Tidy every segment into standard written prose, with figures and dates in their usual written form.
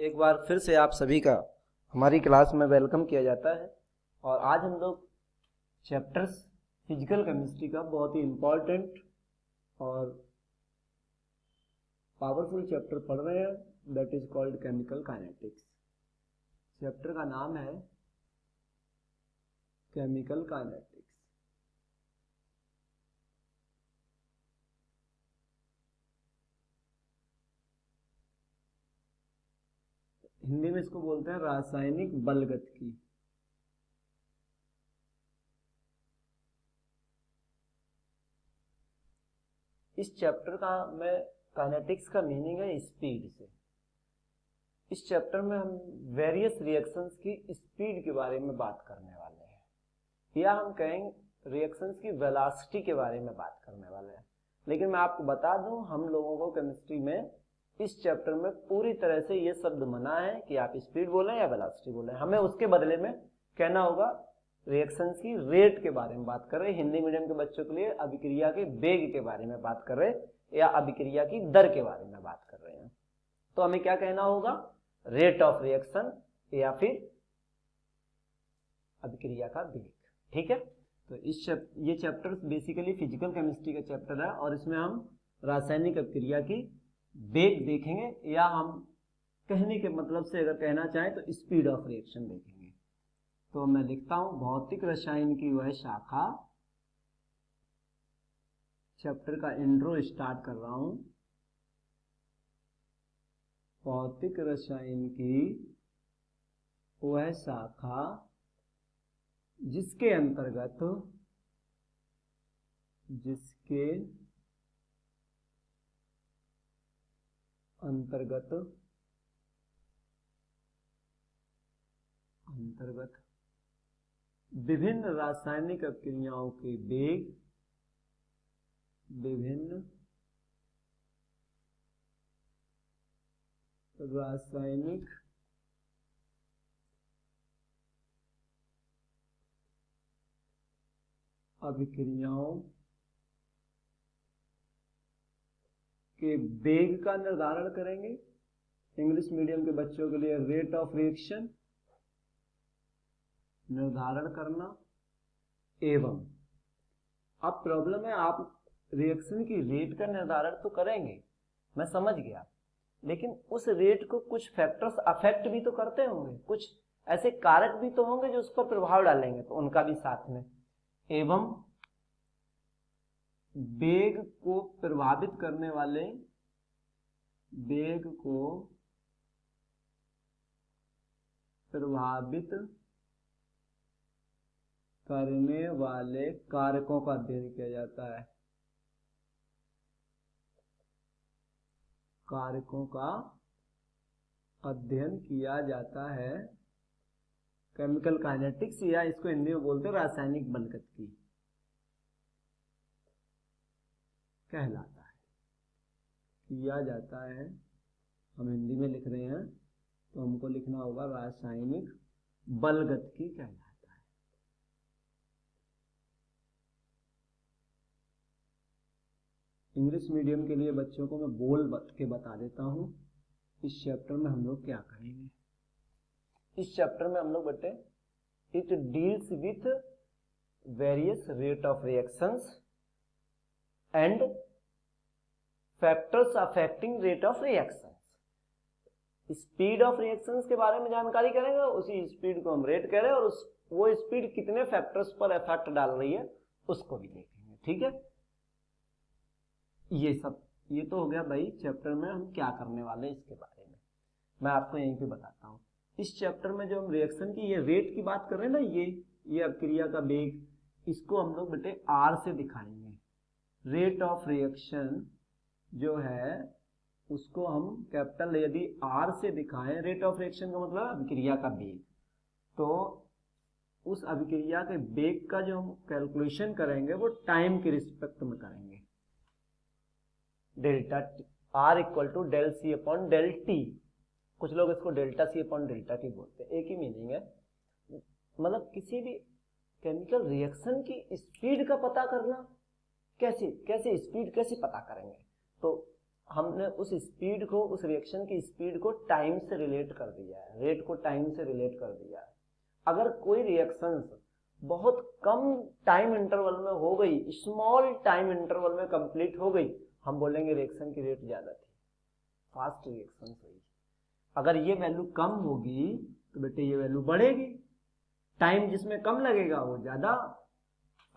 एक बार फिर से आप सभी का हमारी क्लास में वेलकम किया जाता है। और आज हम लोग चैप्टर्स फिजिकल केमिस्ट्री का बहुत ही इम्पोर्टेंट और पावरफुल चैप्टर पढ़ रहे हैं, that is called chemical kinetics. Chapter का नाम है केमिकल काइनेटिक्स। हिंदी में इसको बोलते हैं रासायनिक बलगतिकी। इस चैप्टर का काइनेटिक्स का मीनिंग है स्पीड से। इस चैप्टर में हम वेरियस रिएक्शंस की स्पीड के बारे में बात करने वाले हैं, या हम कहेंगे रिएक्शंस की वेलोसिटी के बारे में बात करने वाले हैं। लेकिन मैं आपको बता दूं, हम लोगों को केमिस्ट्री में इस चैप्टर में पूरी तरह से ये शब्द मना है कि आप स्पीड बोलें या वेलोसिटी बोलें। हमें उसके बदले में कहना होगा रिएक्शंस की रेट के बारे में बात कर रहे हैं। हिंदी मीडियम के बच्चों के लिए अभिक्रिया के वेग के बारे में बात कर रहे हैं, या अभिक्रिया की दर के बारे में बात कर रहे हैं। तो हमें क्या कहना होगा, रेट ऑफ रिएक्शन या फिर अभिक्रिया का वेग। ठीक है, तो ये चैप्टर बेसिकली फिजिकल केमिस्ट्री का चैप्टर है, और इसमें हम रासायनिक अभिक्रिया की वेग देखेंगे, या हम कहने के मतलब से अगर कहना चाहें तो स्पीड ऑफ रिएक्शन देखेंगे। तो मैं लिखता हूं भौतिक रसायन की वह शाखा, चैप्टर का इंट्रो स्टार्ट कर रहा हूं। भौतिक रसायन की वह शाखा जिसके अंतर्गत विभिन्न रासायनिक अभिक्रियाओं के वेग, विभिन्न रासायनिक अभिक्रियाओं के वेग का निर्धारण करेंगे। इंग्लिश मीडियम के बच्चों के लिए रेट ऑफ रिएक्शन निर्धारण करना। एवं अब प्रॉब्लम है, आप रिएक्शन की रेट का निर्धारण तो करेंगे, मैं समझ गया, लेकिन उस रेट को कुछ फैक्टर्स अफेक्ट भी तो करते होंगे, कुछ ऐसे कारक भी तो होंगे जो उस पर प्रभाव डालेंगे, तो उनका भी साथ में। एवं वेग को प्रभावित करने वाले कारकों का अध्ययन किया जाता है। कारकों का अध्ययन किया जाता है केमिकल काइनेटिक्स, या इसको हिंदी में बोलते हैं रासायनिक बलगतिकी कहलाता है, किया जाता है। हम हिंदी में लिख रहे हैं तो हमको लिखना होगा रासायनिक बलगतिकी कहलाता है। इंग्लिश मीडियम के लिए बच्चों को मैं बोल के बता देता हूं इस चैप्टर में हम लोग क्या करेंगे। इस चैप्टर में हम लोग बटे it deals with various rate of reactions and factors affecting rate of reactions. Speed of reactions के बारे में जानकारी करेंगे, उसी स्पीड को हम रेट कह रहे हैं, और वो स्पीड कितने फैक्टर्स पर इफेक्ट डाल रही है उसको भी देखेंगे। ठीक है, ये तो हो गया भाई चैप्टर में हम क्या करने वाले हैं इसके बारे में मैं आपको यहीं पे बताता हूँ। इस चैप्टर में जो हम रिएक्शन की ये रेट की बात कर रहे हैं ना, ये अभिक्रिया का वेग, इसको हम लोग बेटे आर से दिखाएंगे। रेट ऑफ रिएक्शन जो है उसको हम कैपिटल यदि आर से दिखाएं, रेट ऑफ रिएक्शन का मतलब अभिक्रिया का वेग, तो उस अभिक्रिया के वेग का जो हम कैलकुलेशन करेंगे वो टाइम के रिस्पेक्ट में करेंगे। Delta R equal to del C upon del T, कुछ लोग इसको delta C upon delta T बोलते हैं, एक ही मीनिंग है। मतलब किसी भी केमिकल रिएक्शन की स्पीड का पता करना, कैसे स्पीड कैसे पता करेंगे, तो हमने उस स्पीड को, उस रिएक्शन की स्पीड को टाइम से रिलेट कर दिया है, रेट को टाइम से रिलेट कर दिया है। अगर कोई रिएक्शन बहुत कम टाइम इंटरवल में हो गई, स्मॉल टाइम इंटरवल में कंप्लीट हो गई, हम बोलेंगे रिएक्शन की रेट ज्यादा थी, फास्ट रिएक्शन हुई। अगर ये वैल्यू कम होगी तो बेटे ये वैल्यू बढ़ेगी, टाइम जिसमें कम लगेगा वो ज्यादा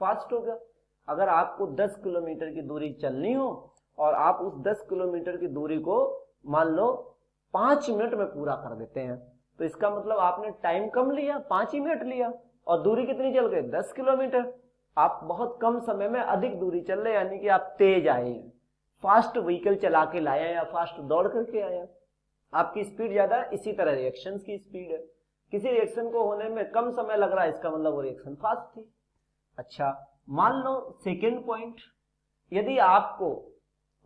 फास्ट होगा। अगर आपको 10 किलोमीटर की दूरी चलनी हो और आप उस 10 किलोमीटर की दूरी को मान लो 5 मिनट में पूरा कर देते हैं, तो इसका मतलब आपने टाइम कम लिया, 5 ही मिनट लिया, और दूरी कितनी चल गई, 10 किलोमीटर। आप बहुत कम समय में अधिक दूरी चल रहे, यानी कि आप तेज आए हैं, फास्ट व्हीकल चला के लाए हैं या फास्ट दौड़ करके आए हैं, आपकी स्पीड ज्यादा है। इसी तरह रिएक्शन की स्पीड है, किसी रिएक्शन को होने में कम समय लग रहा है, इसका मतलब वो रिएक्शन फास्ट थी। अच्छा, मान लो सेकेंड पॉइंट, यदि आपको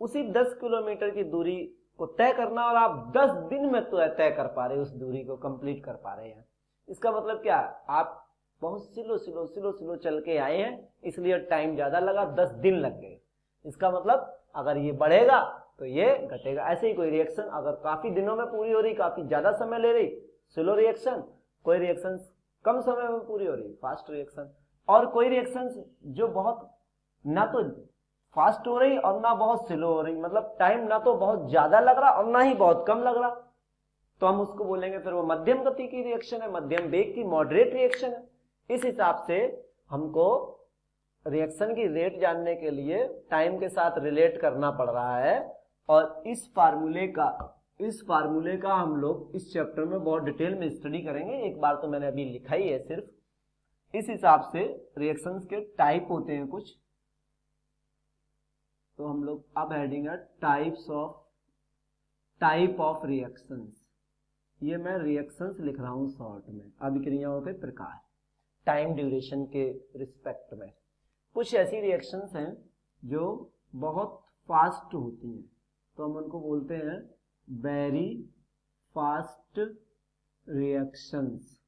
उसी 10 किलोमीटर की दूरी को तय करना और आप 10 दिन में तो तय कर पा रहे, उस दूरी को कंप्लीट कर पा रहे हैं, इसका मतलब क्या है, आप बहुत स्लो चल के आए हैं, इसलिए टाइम ज्यादा लगा, 10 दिन लग गए। इसका मतलब अगर ये बढ़ेगा तो ये घटेगा। ऐसे ही कोई रिएक्शन अगर काफी दिनों में पूरी हो रही, काफी ज्यादा समय ले रही, स्लो रिएक्शन। कोई रिएक्शन कम समय में पूरी हो रही, फास्ट रिएक्शन। और कोई रिएक्शन जो बहुत ना तो फास्ट हो रही और ना बहुत स्लो हो रही, मतलब टाइम ना तो बहुत ज्यादा लग रहा और ना ही बहुत कम लग रहा, तो हम उसको बोलेंगे फिर वो मध्यम गति की रिएक्शन है, मध्यम वेग की, मॉडरेट रिएक्शन है। इस हिसाब से हमको रिएक्शन की रेट जानने के लिए टाइम के साथ रिलेट करना पड़ रहा है, और इस फार्मूले का हम लोग इस चैप्टर में बहुत डिटेल में स्टडी करेंगे। एक बार तो मैंने अभी लिखा ही है सिर्फ। इस हिसाब से रिएक्शंस के टाइप होते हैं कुछ, तो हम लोग अब हेडिंग है टाइप ऑफ रिएक्शंस। ये मैं रिएक्शंस लिख रहा हूं शॉर्ट में, अभिक्रियाओं के प्रकार, टाइम ड्यूरेशन के रिस्पेक्ट में। कुछ ऐसी रिएक्शंस हैं जो बहुत फास्ट होती हैं, तो हम उनको बोलते हैं वेरी फास्ट रिएक्शंस।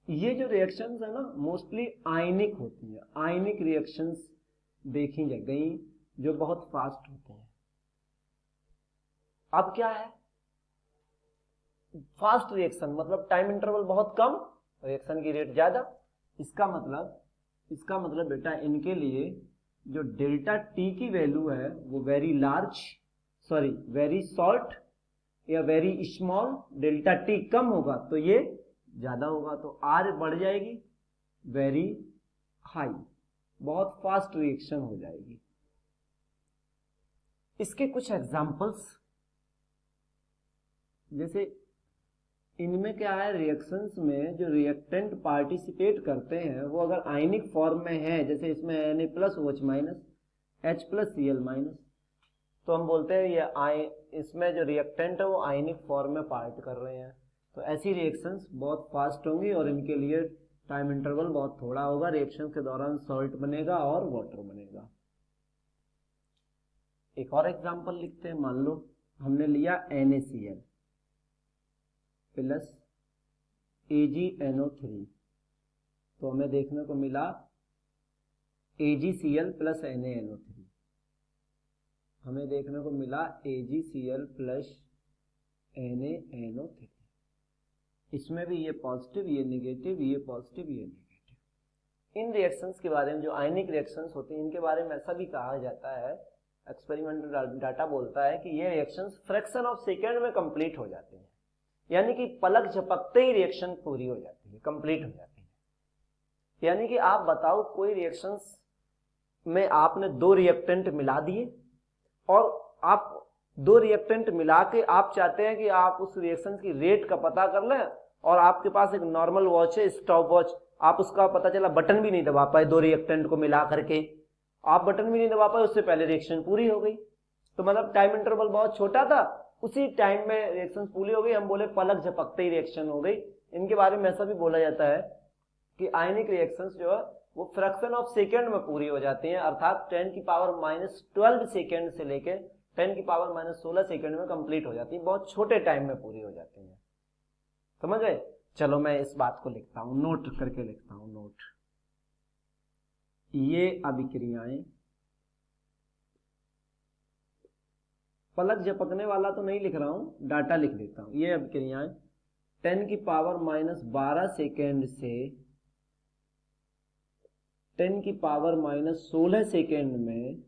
ये जो रिएक्शंस है ना, मोस्टली आयनिक होती है, आयनिक रिएक्शंस देखी गई जो बहुत फास्ट होते हैं। अब क्या है, फास्ट रिएक्शन मतलब टाइम इंटरवल बहुत कम, रिएक्शन की रेट ज्यादा। इसका मतलब बेटा इनके लिए जो डेल्टा टी की वैल्यू है वो वेरी शॉर्ट या वेरी स्मॉल, डेल्टा टी कम होगा तो ये ज्यादा होगा, तो आर बढ़ जाएगी, वेरी हाई, बहुत फास्ट रिएक्शन हो जाएगी। इसके कुछ एग्जांपल्स, जैसे इनमें क्या है, रिएक्शंस में जो रिएक्टेंट पार्टिसिपेट करते हैं वो अगर आयनिक फॉर्म में है, जैसे इसमें Na+OH- H+Cl-, तो हम बोलते हैं ये इसमें जो रिएक्टेंट है वो आयनिक फॉर्म में पार्ट कर रहे हैं। तो ऐसी रिएक्शंस बहुत फास्ट होंगी और इनके लिए टाइम इंटरवल बहुत थोड़ा होगा, रिएक्शन के दौरान सॉल्ट बनेगा और वाटर बनेगा। एक और एग्जांपल लिखते हैं, मान लो हमने लिया NaCl प्लस AgNO3, तो हमें देखने को मिला AgCl प्लस NaNO3, हमें देखने को मिला AgCl प्लस NaNO3। इसमें भी ये पॉजिटिव, ये नेगेटिव, ये पॉजिटिव, ये नेगेटिव। इन रिएक्शंस के बारे में, जो आयनिक रिएक्शंस होती हैं, इनके बारे में ऐसा भी कहा जाता है, एक्सपेरिमेंटल डाटा बोलता है कि ये रिएक्शंस फ्रैक्शन ऑफ सेकेंड में कंप्लीट हो जाते हैं, यानी कि पलक झपकते ही रिएक्शन पूरी हो जाती है, कंप्लीट हो जाती है। यानी कि आप बताओ, कोई रिएक्शंस में आपने 2 रिएक्टेंट मिला दिए और आप 2 रिएक्टेंट मिला के आप चाहते हैं कि आप उस रिएक्शन की रेट का पता कर लें, और आपके पास एक नॉर्मल वॉच है, स्टॉप वॉच, आप उसका पता चला बटन भी नहीं दबा पाए, 2 रिएक्टेंट को मिला करके आप बटन भी नहीं दबा पाए, उससे पहले रिएक्शन पूरी हो गई। तो मतलब टाइम इंटरवल बहुत छोटा था, उसी टाइम में रिएक्शन पूरी हो गई, हम बोले पलक झपकते ही रिएक्शन हो गई। इनके बारे में ऐसा भी बोला जाता है कि आयनिक रिएक्शंस जो है वो फ्रैक्शन ऑफ सेकेंड में पूरी हो जाती हैं, अर्थात 10⁻12 सेकेंड से लेके 10⁻16 सेकेंड में कंप्लीट हो जाती है, बहुत छोटे टाइम में पूरी हो जाती है। समझ गए? चलो मैं इस बात को लिखता हूं, नोट करके लिखता हूं, नोट। ये अभिक्रियाएं पलक झपकने वाला तो नहीं लिख रहा हूं, डाटा लिख देता हूं। ये अभिक्रियाएं 10 की पावर माइनस 12 सेकेंड से 10 की पावर माइनस 16 सेकेंड में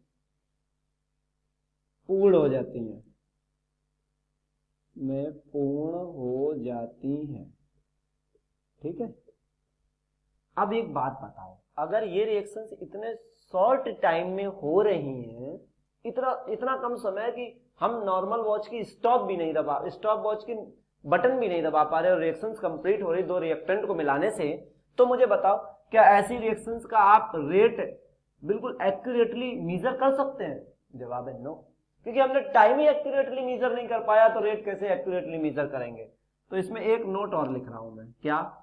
पूर्ण हो जाती हैं, ठीक है। अब एक बात बताओ, अगर ये रिएक्शंस इतने शॉर्ट टाइम में हो रही हैं, इतना कम समय कि हम नॉर्मल वॉच की स्टॉप वॉच की बटन भी नहीं दबा पा रहे और रिएक्शंस कंप्लीट हो रही दो रिएक्टेंट को मिलाने से, तो मुझे बताओ क्या ऐसी रिएक्शंस का आप रेट बिल्कुल एक्यूरेटली मेजर कर सकते हैं? जवाब है नो, क्योंकि हमने टाइम ही एक्यूरेटली मेजर नहीं कर पाया, तो रेट कैसे एक्यूरेटली मेजर करेंगे? तो इसमें एक नोट और लिख रहा हूं मैं, क्या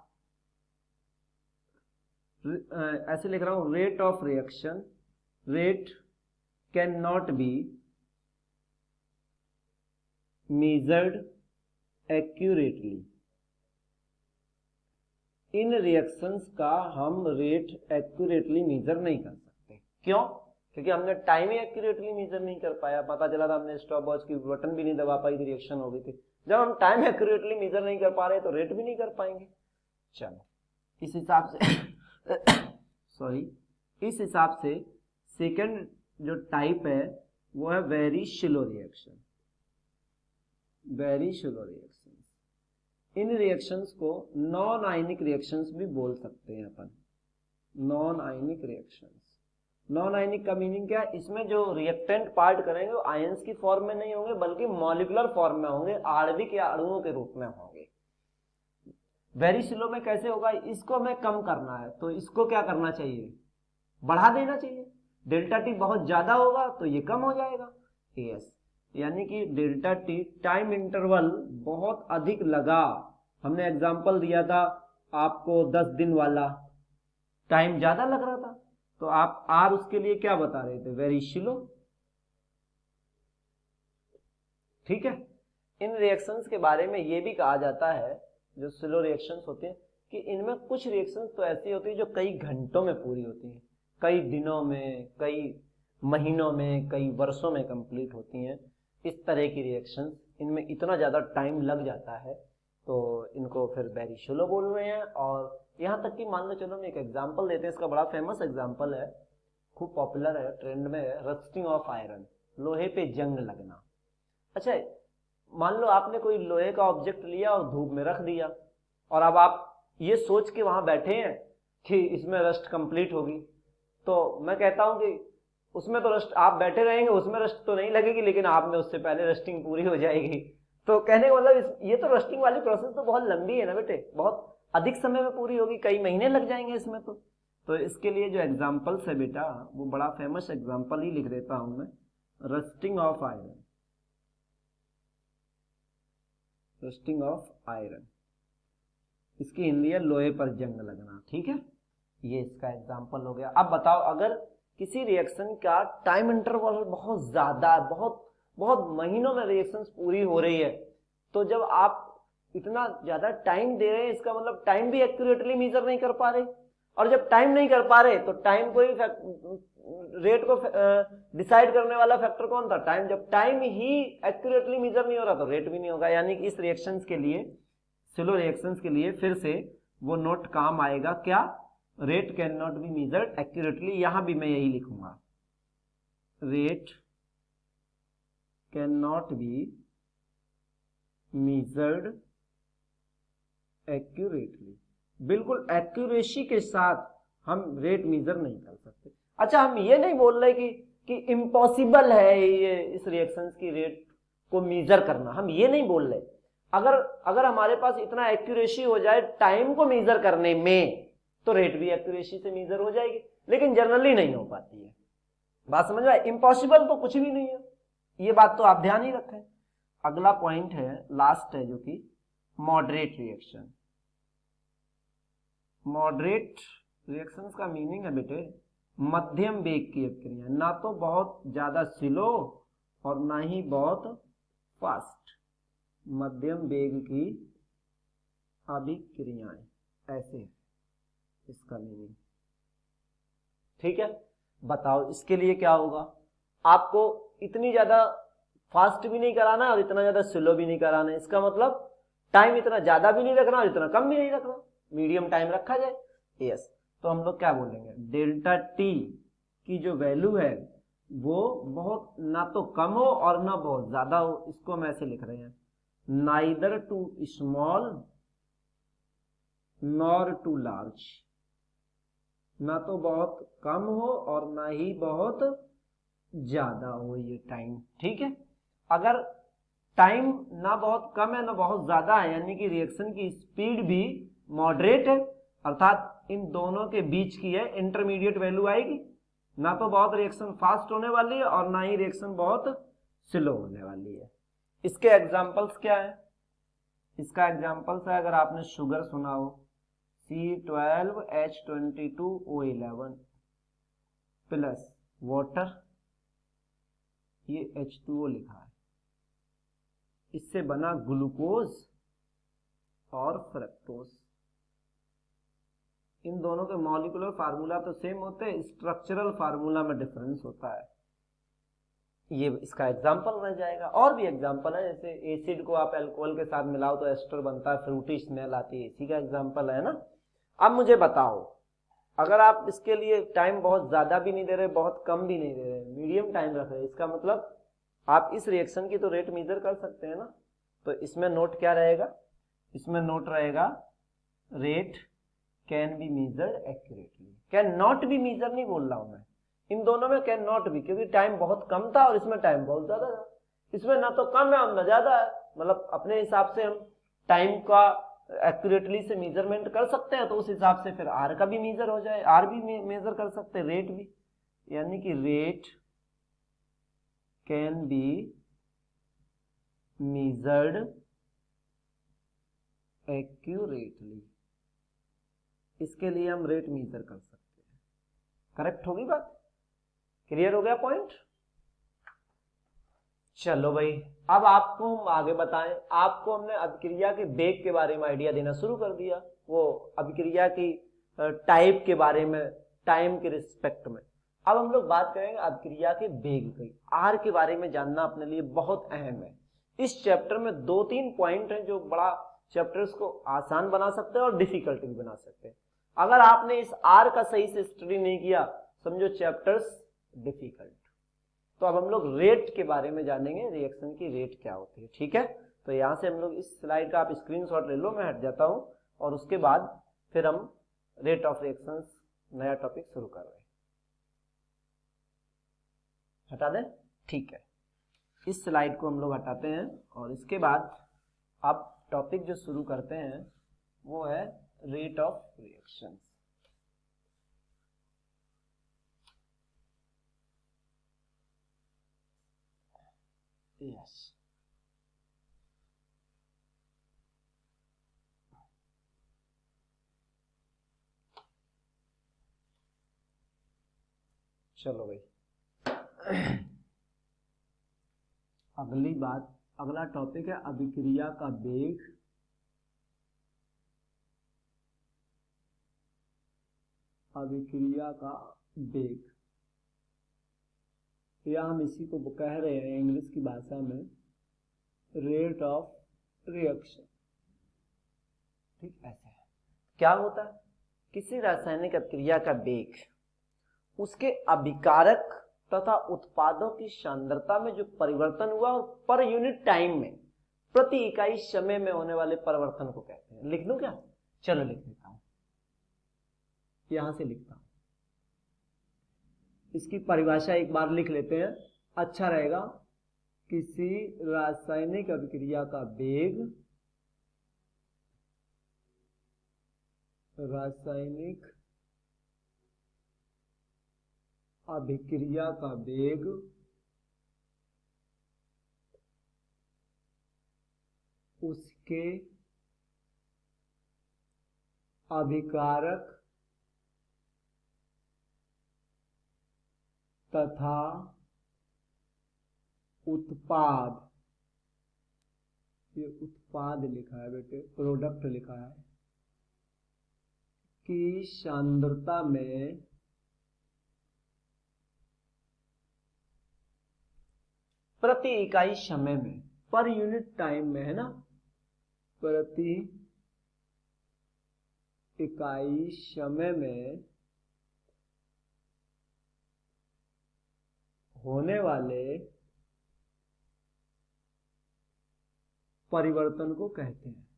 ऐसे लिख रहा हूं, rate of reaction, rate can not B measured accurately। In reactions का हम रेट एक्यूरेटली मेजर नहीं कर सकते। क्यों? क्योंकि हमने टाइम ही एक्यूरेटली मेजर नहीं कर पाया। पता चला था हमने स्टॉप वॉच की बटन भी नहीं दबा पाई थी, रिएक्शन हो गई थी। जब हम टाइम एक्यूरेटली मेजर नहीं कर पा रहे तो रेट भी नहीं कर पाएंगे। चलो इस हिसाब से इस हिसाब से सेकंड जो टाइप है वो है very slow reaction. Very slow reactions, इन रिएक्शंस को नॉन आयनिक रिएक्शंस भी बोल सकते हैं अपन। Non ionic reactions, non ionic का मीनिंग क्या है? इसमें जो रिएक्टेंट पार्ट करेंगे वो आयंस की फॉर्म में नहीं होंगे बल्कि मॉलिक्यूलर फॉर्म में होंगे, आणविक या अणुओं के रूप में होंगे। वेरी स्लो में कैसे होगा? इसको हमें कम करना है तो इसको क्या करना चाहिए? बढ़ा देना चाहिए। डेल्टा टी बहुत ज्यादा होगा तो ये कम हो जाएगा। यस, यानी कि डेल्टा टी टाइम इंटरवल बहुत अधिक लगा। हमने एग्जांपल दिया था आपको 10 दिन वाला, टाइम ज्यादा लग रहा था तो आप आर उसके लिए क्या बता रहे थे? Very slow. ठीक है। इन रिएक्शंस के बारे में ये भी कहा जाता है, जो स्लो रिएक्शंस होते हैं, कि इनमें कुछ रिएक्शंस तो ऐसी होती है जो कई घंटों में पूरी होती हैं, कई दिनों में, कई महीनों में, कई वर्षों में कंप्लीट होती हैं। इस तरह की रिएक्शंस, इनमें इतना ज़्यादा टाइम लग जाता है तो इनको फिर वेरी स्लो बोल रहे हैं। और यहाँ तक कि मान लो, चलो हम एक एग्जांपल देते हैं, इसका बड़ा फेमस एग्जांपल है, खूब पॉपुलर है, ट्रेंड में है, रस्टिंग ऑफ आयरन, लोहे पे जंग लगना। अच्छा, मान लो आपने कोई लोहे का ऑब्जेक्ट लिया और धूप में रख दिया, और अब आप ये सोच के वहां बैठे हैं कि इसमें रस्ट कंप्लीट होगी, तो मैं कहता हूं कि उसमें तो रस्ट, आप बैठे रहेंगे उसमें रस्ट तो नहीं लगेगी, लेकिन आप में उससे पहले रस्टिंग पूरी हो जाएगी। तो कहने का मतलब ये तो रस्टिंग वाली प्रोसेस तो बहुत लंबी है ना बेटे, बहुत अधिक समय में पूरी होगी, कई महीने लग जाएंगे इसमें। तो इसके लिए जो एग्जाम्पल्स है बेटा, वो बड़ा फेमस एग्जाम्पल ही लिख देता हूं मैं, rusting of iron. Rusting of iron, इसकी हिंदी है लोहे पर जंग लगना। ठीक है, ये इसका एग्जाम्पल हो गया। अब बताओ, अगर किसी रिएक्शन का टाइम इंटरवल बहुत ज्यादा, बहुत बहुत महीनों में रिएक्शंस पूरी हो रही है, तो जब आप इतना ज्यादा टाइम दे रहे हैं, इसका मतलब टाइम भी एक्यूरेटली मेजर नहीं कर पा रहे। और जब टाइम नहीं कर पा रहे तो टाइम को ही, रेट को डिसाइड करने वाला फैक्टर कौन था? टाइम। जब टाइम ही एक्यूरेटली मेजर नहीं हो रहा तो रेट भी नहीं होगा। यानी कि इस रिएक्शंस के लिए, स्लो रिएक्शंस के लिए फिर से वो नोट काम आएगा, क्या? Rate can not B measured accurately. यहां भी मैं यही लिखूंगा, rate can not B measured accurately. बिल्कुल एक्यूरेसी के साथ हम रेट मेजर नहीं कर सकते। अच्छा, हम ये नहीं बोल रहे कि इम्पॉसिबल है ये इस रिएक्शंस की रेट को मेजर करना, हम ये नहीं बोल रहे। अगर हमारे पास इतना एक्यूरेसी हो जाए टाइम को मेजर करने में, तो रेट भी एक्यूरेसी से मेजर हो जाएगी, लेकिन जनरली नहीं हो पाती है। बात समझ में? इम्पॉसिबल तो कुछ भी नहीं है, ये बात तो आप ध्यान ही रखें। अगला पॉइंट है, लास्ट है, जो कि मॉडरेट रिएक्शन। मॉडरेट रिएक्शंस का मीनिंग है बेटे मध्यम वेग की अभिक्रिया, ना तो बहुत ज्यादा स्लो और ना ही बहुत फास्ट, मध्यम वेग की अभिक्रियाएं, ऐसे इसका मीनिंग। ठीक है, बताओ इसके लिए क्या होगा? आपको इतनी ज्यादा फास्ट भी नहीं कराना है और इतना ज्यादा स्लो भी नहीं कराना है। इसका मतलब टाइम इतना ज्यादा भी नहीं रखना और इतना कम भी नहीं रखना, मीडियम टाइम रखा जाए। यस, तो हम लोग क्या बोलेंगे, डेल्टा टी की जो वैल्यू है वो बहुत ना तो कम हो और ना बहुत ज्यादा हो। इसको हम ऐसे लिख रहे हैं, neither too small nor too large, ना तो बहुत कम हो और ना ही बहुत ज्यादा हो ये टाइम। ठीक है, अगर टाइम ना बहुत कम है ना बहुत ज्यादा है, यानी कि रिएक्शन की स्पीड भी मॉडरेट है, अर्थात इन दोनों के बीच की है, इंटरमीडिएट वैल्यू आएगी। ना तो बहुत रिएक्शन फास्ट होने वाली है और ना ही रिएक्शन बहुत स्लो होने वाली है। इसके एग्जांपल्स क्या है, इसका एग्जांपल्स है, अगर आपने शुगर सुना हो, C12H22O11 प्लस वाटर, ये H2O लिखा है, इससे बना ग्लूकोज और फ्रक्टोज। इन दोनों के मॉलिक्यूलर फार्मूला तो सेम होते हैं, स्ट्रक्चरल फार्मूला में डिफरेंस होता है। ये इसका एग्जाम्पल रह जाएगा। और भी एग्जाम्पल है, जैसे एसिड को आप अल्कोहल के साथ मिलाओ तो एस्टर बनता है, फ्रूटी स्मेल आती है, इसी का एग्जाम्पल है ना। अब मुझे बताओ, अगर आप इसके लिए टाइम बहुत ज्यादा भी नहीं दे रहे, बहुत कम भी नहीं दे रहे, मीडियम टाइम रख रहे, इसका मतलब आप इस रिएक्शन की तो रेट मेजर कर सकते हैं ना। तो इसमें नोट क्या रहेगा, इसमें नोट रहेगा rate can be measured accurately. Can not be measure नहीं बोल रहा हूं मैं, इन दोनों में कैन नॉट बी, क्योंकि टाइम बहुत कम था और इसमें टाइम बहुत ज्यादा था। इसमें ना तो कम है और ना ज्यादा है, मतलब अपने हिसाब से हम टाइम का एक्यूरेटली से मेजरमेंट कर सकते हैं, तो उस हिसाब से फिर आर का भी मेजर हो जाए, आर भी मेजर कर सकते हैं, रेट भी, यानी कि rate can be measured accurately. इसके लिए हम रेट मेजर कर सकते हैं। करेक्ट होगी बात, क्लियर हो गया पॉइंट। चलो भाई, अब आपको हम आगे बताएं, आपको हमने अभिक्रिया के वेग के बारे में आइडिया देना शुरू कर दिया, वो अभिक्रिया की टाइप के बारे में, टाइम के रिस्पेक्ट में। अब हम लोग बात करेंगे अभिक्रिया के वेग की। आर के बारे में जानना अपने लिए बहुत अहम है। इस चैप्टर में 2-3 पॉइंट हैं जो बड़ा चैप्टर्स को आसान बना सकते हैं और डिफिकल्ट भी बना सकते हैं। अगर आपने इस आर का सही से स्टडी नहीं किया, समझो चैप्टर्स डिफिकल्ट। तो अब हम लोग रेट के बारे में जानेंगे, रिएक्शन की रेट क्या होती है। ठीक है, तो यहां से हम लोग इस स्लाइड का आप स्क्रीनशॉट ले लो, मैं हट जाता हूं, और उसके बाद फिर हम रेट ऑफ रिएक्शंस नया टॉपिक शुरू कर रहे हैं। हटा दें, ठीक है, इस स्लाइड को हम लोग हटाते हैं और इसके बाद आप टॉपिक जो शुरू करते हैं वो है रेट ऑफ रिएक्शंस। यस, चलो भाई, अगली बात, अगला टॉपिक है अभिक्रिया का वेग। अभिक्रिया का वेग, या हम इसी को कह रहे हैं इंग्लिश की भाषा में रेट ऑफ रिएक्शन। ठीक, ऐसे है। क्या होता है, किसी रासायनिक अभिक्रिया का वेग उसके अभिकारक तथा उत्पादों की सांद्रता में जो परिवर्तन हुआ और पर यूनिट टाइम में, प्रति इकाई समय में होने वाले परिवर्तन को कहते हैं। लिख लूं क्या, चलो लिख देता हूं, यहां से लिखता हूं, इसकी परिभाषा एक बार लिख लेते हैं, अच्छा रहेगा। किसी रासायनिक अभिक्रिया का वेग, रासायनिक अभिक्रिया का वेग उसके अभिकारक तथा उत्पाद, ये उत्पाद लिखा है बेटे, प्रोडक्ट लिखा है, की सांद्रता में प्रति इकाई समय में, पर यूनिट टाइम में, है ना, प्रति इकाई समय में होने वाले परिवर्तन को कहते हैं।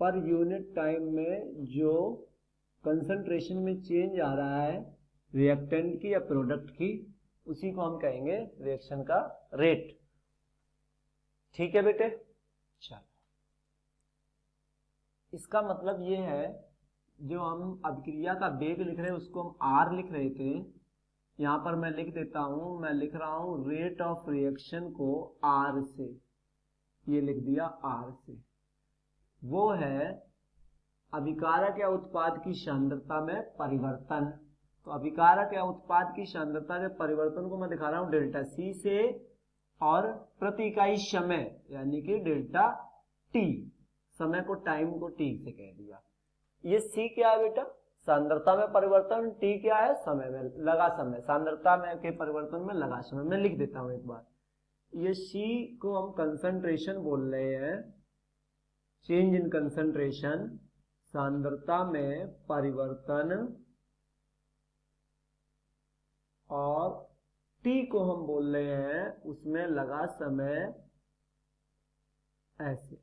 पर यूनिट टाइम में जो कंसंट्रेशन में चेंज आ रहा है रिएक्टेंट की या प्रोडक्ट की, उसी को हम कहेंगे रिएक्शन का रेट। ठीक है बेटे, चलो इसका मतलब ये है, जो हम अभिक्रिया का वेग लिख रहे हैं उसको हम आर लिख रहे थे, यहां पर मैं लिख देता हूं, मैं लिख रहा हूं रेट ऑफ रिएक्शन को आर से, ये लिख दिया आर से, वो है अभिकारक या उत्पाद की सांद्रता में परिवर्तन। तो अभिकारक या उत्पाद की सांद्रता के परिवर्तन को मैं दिखा रहा हूं डेल्टा सी से, और प्रति इकाई समय यानी कि डेल्टा टी, समय को टाइम को टी से कह दिया। ये सी क्या है बेटा, सांद्रता में परिवर्तन, टी क्या है, समय में लगा समय, सांद्रता में के परिवर्तन में लगा समय। मैं लिख देता हूं एक बार, ये सी को हम कंसंट्रेशन बोल रहे हैं, चेंज इन कंसंट्रेशन, सांद्रता में परिवर्तन, और टी को हम बोल रहे हैं उसमें लगा समय, ऐसे।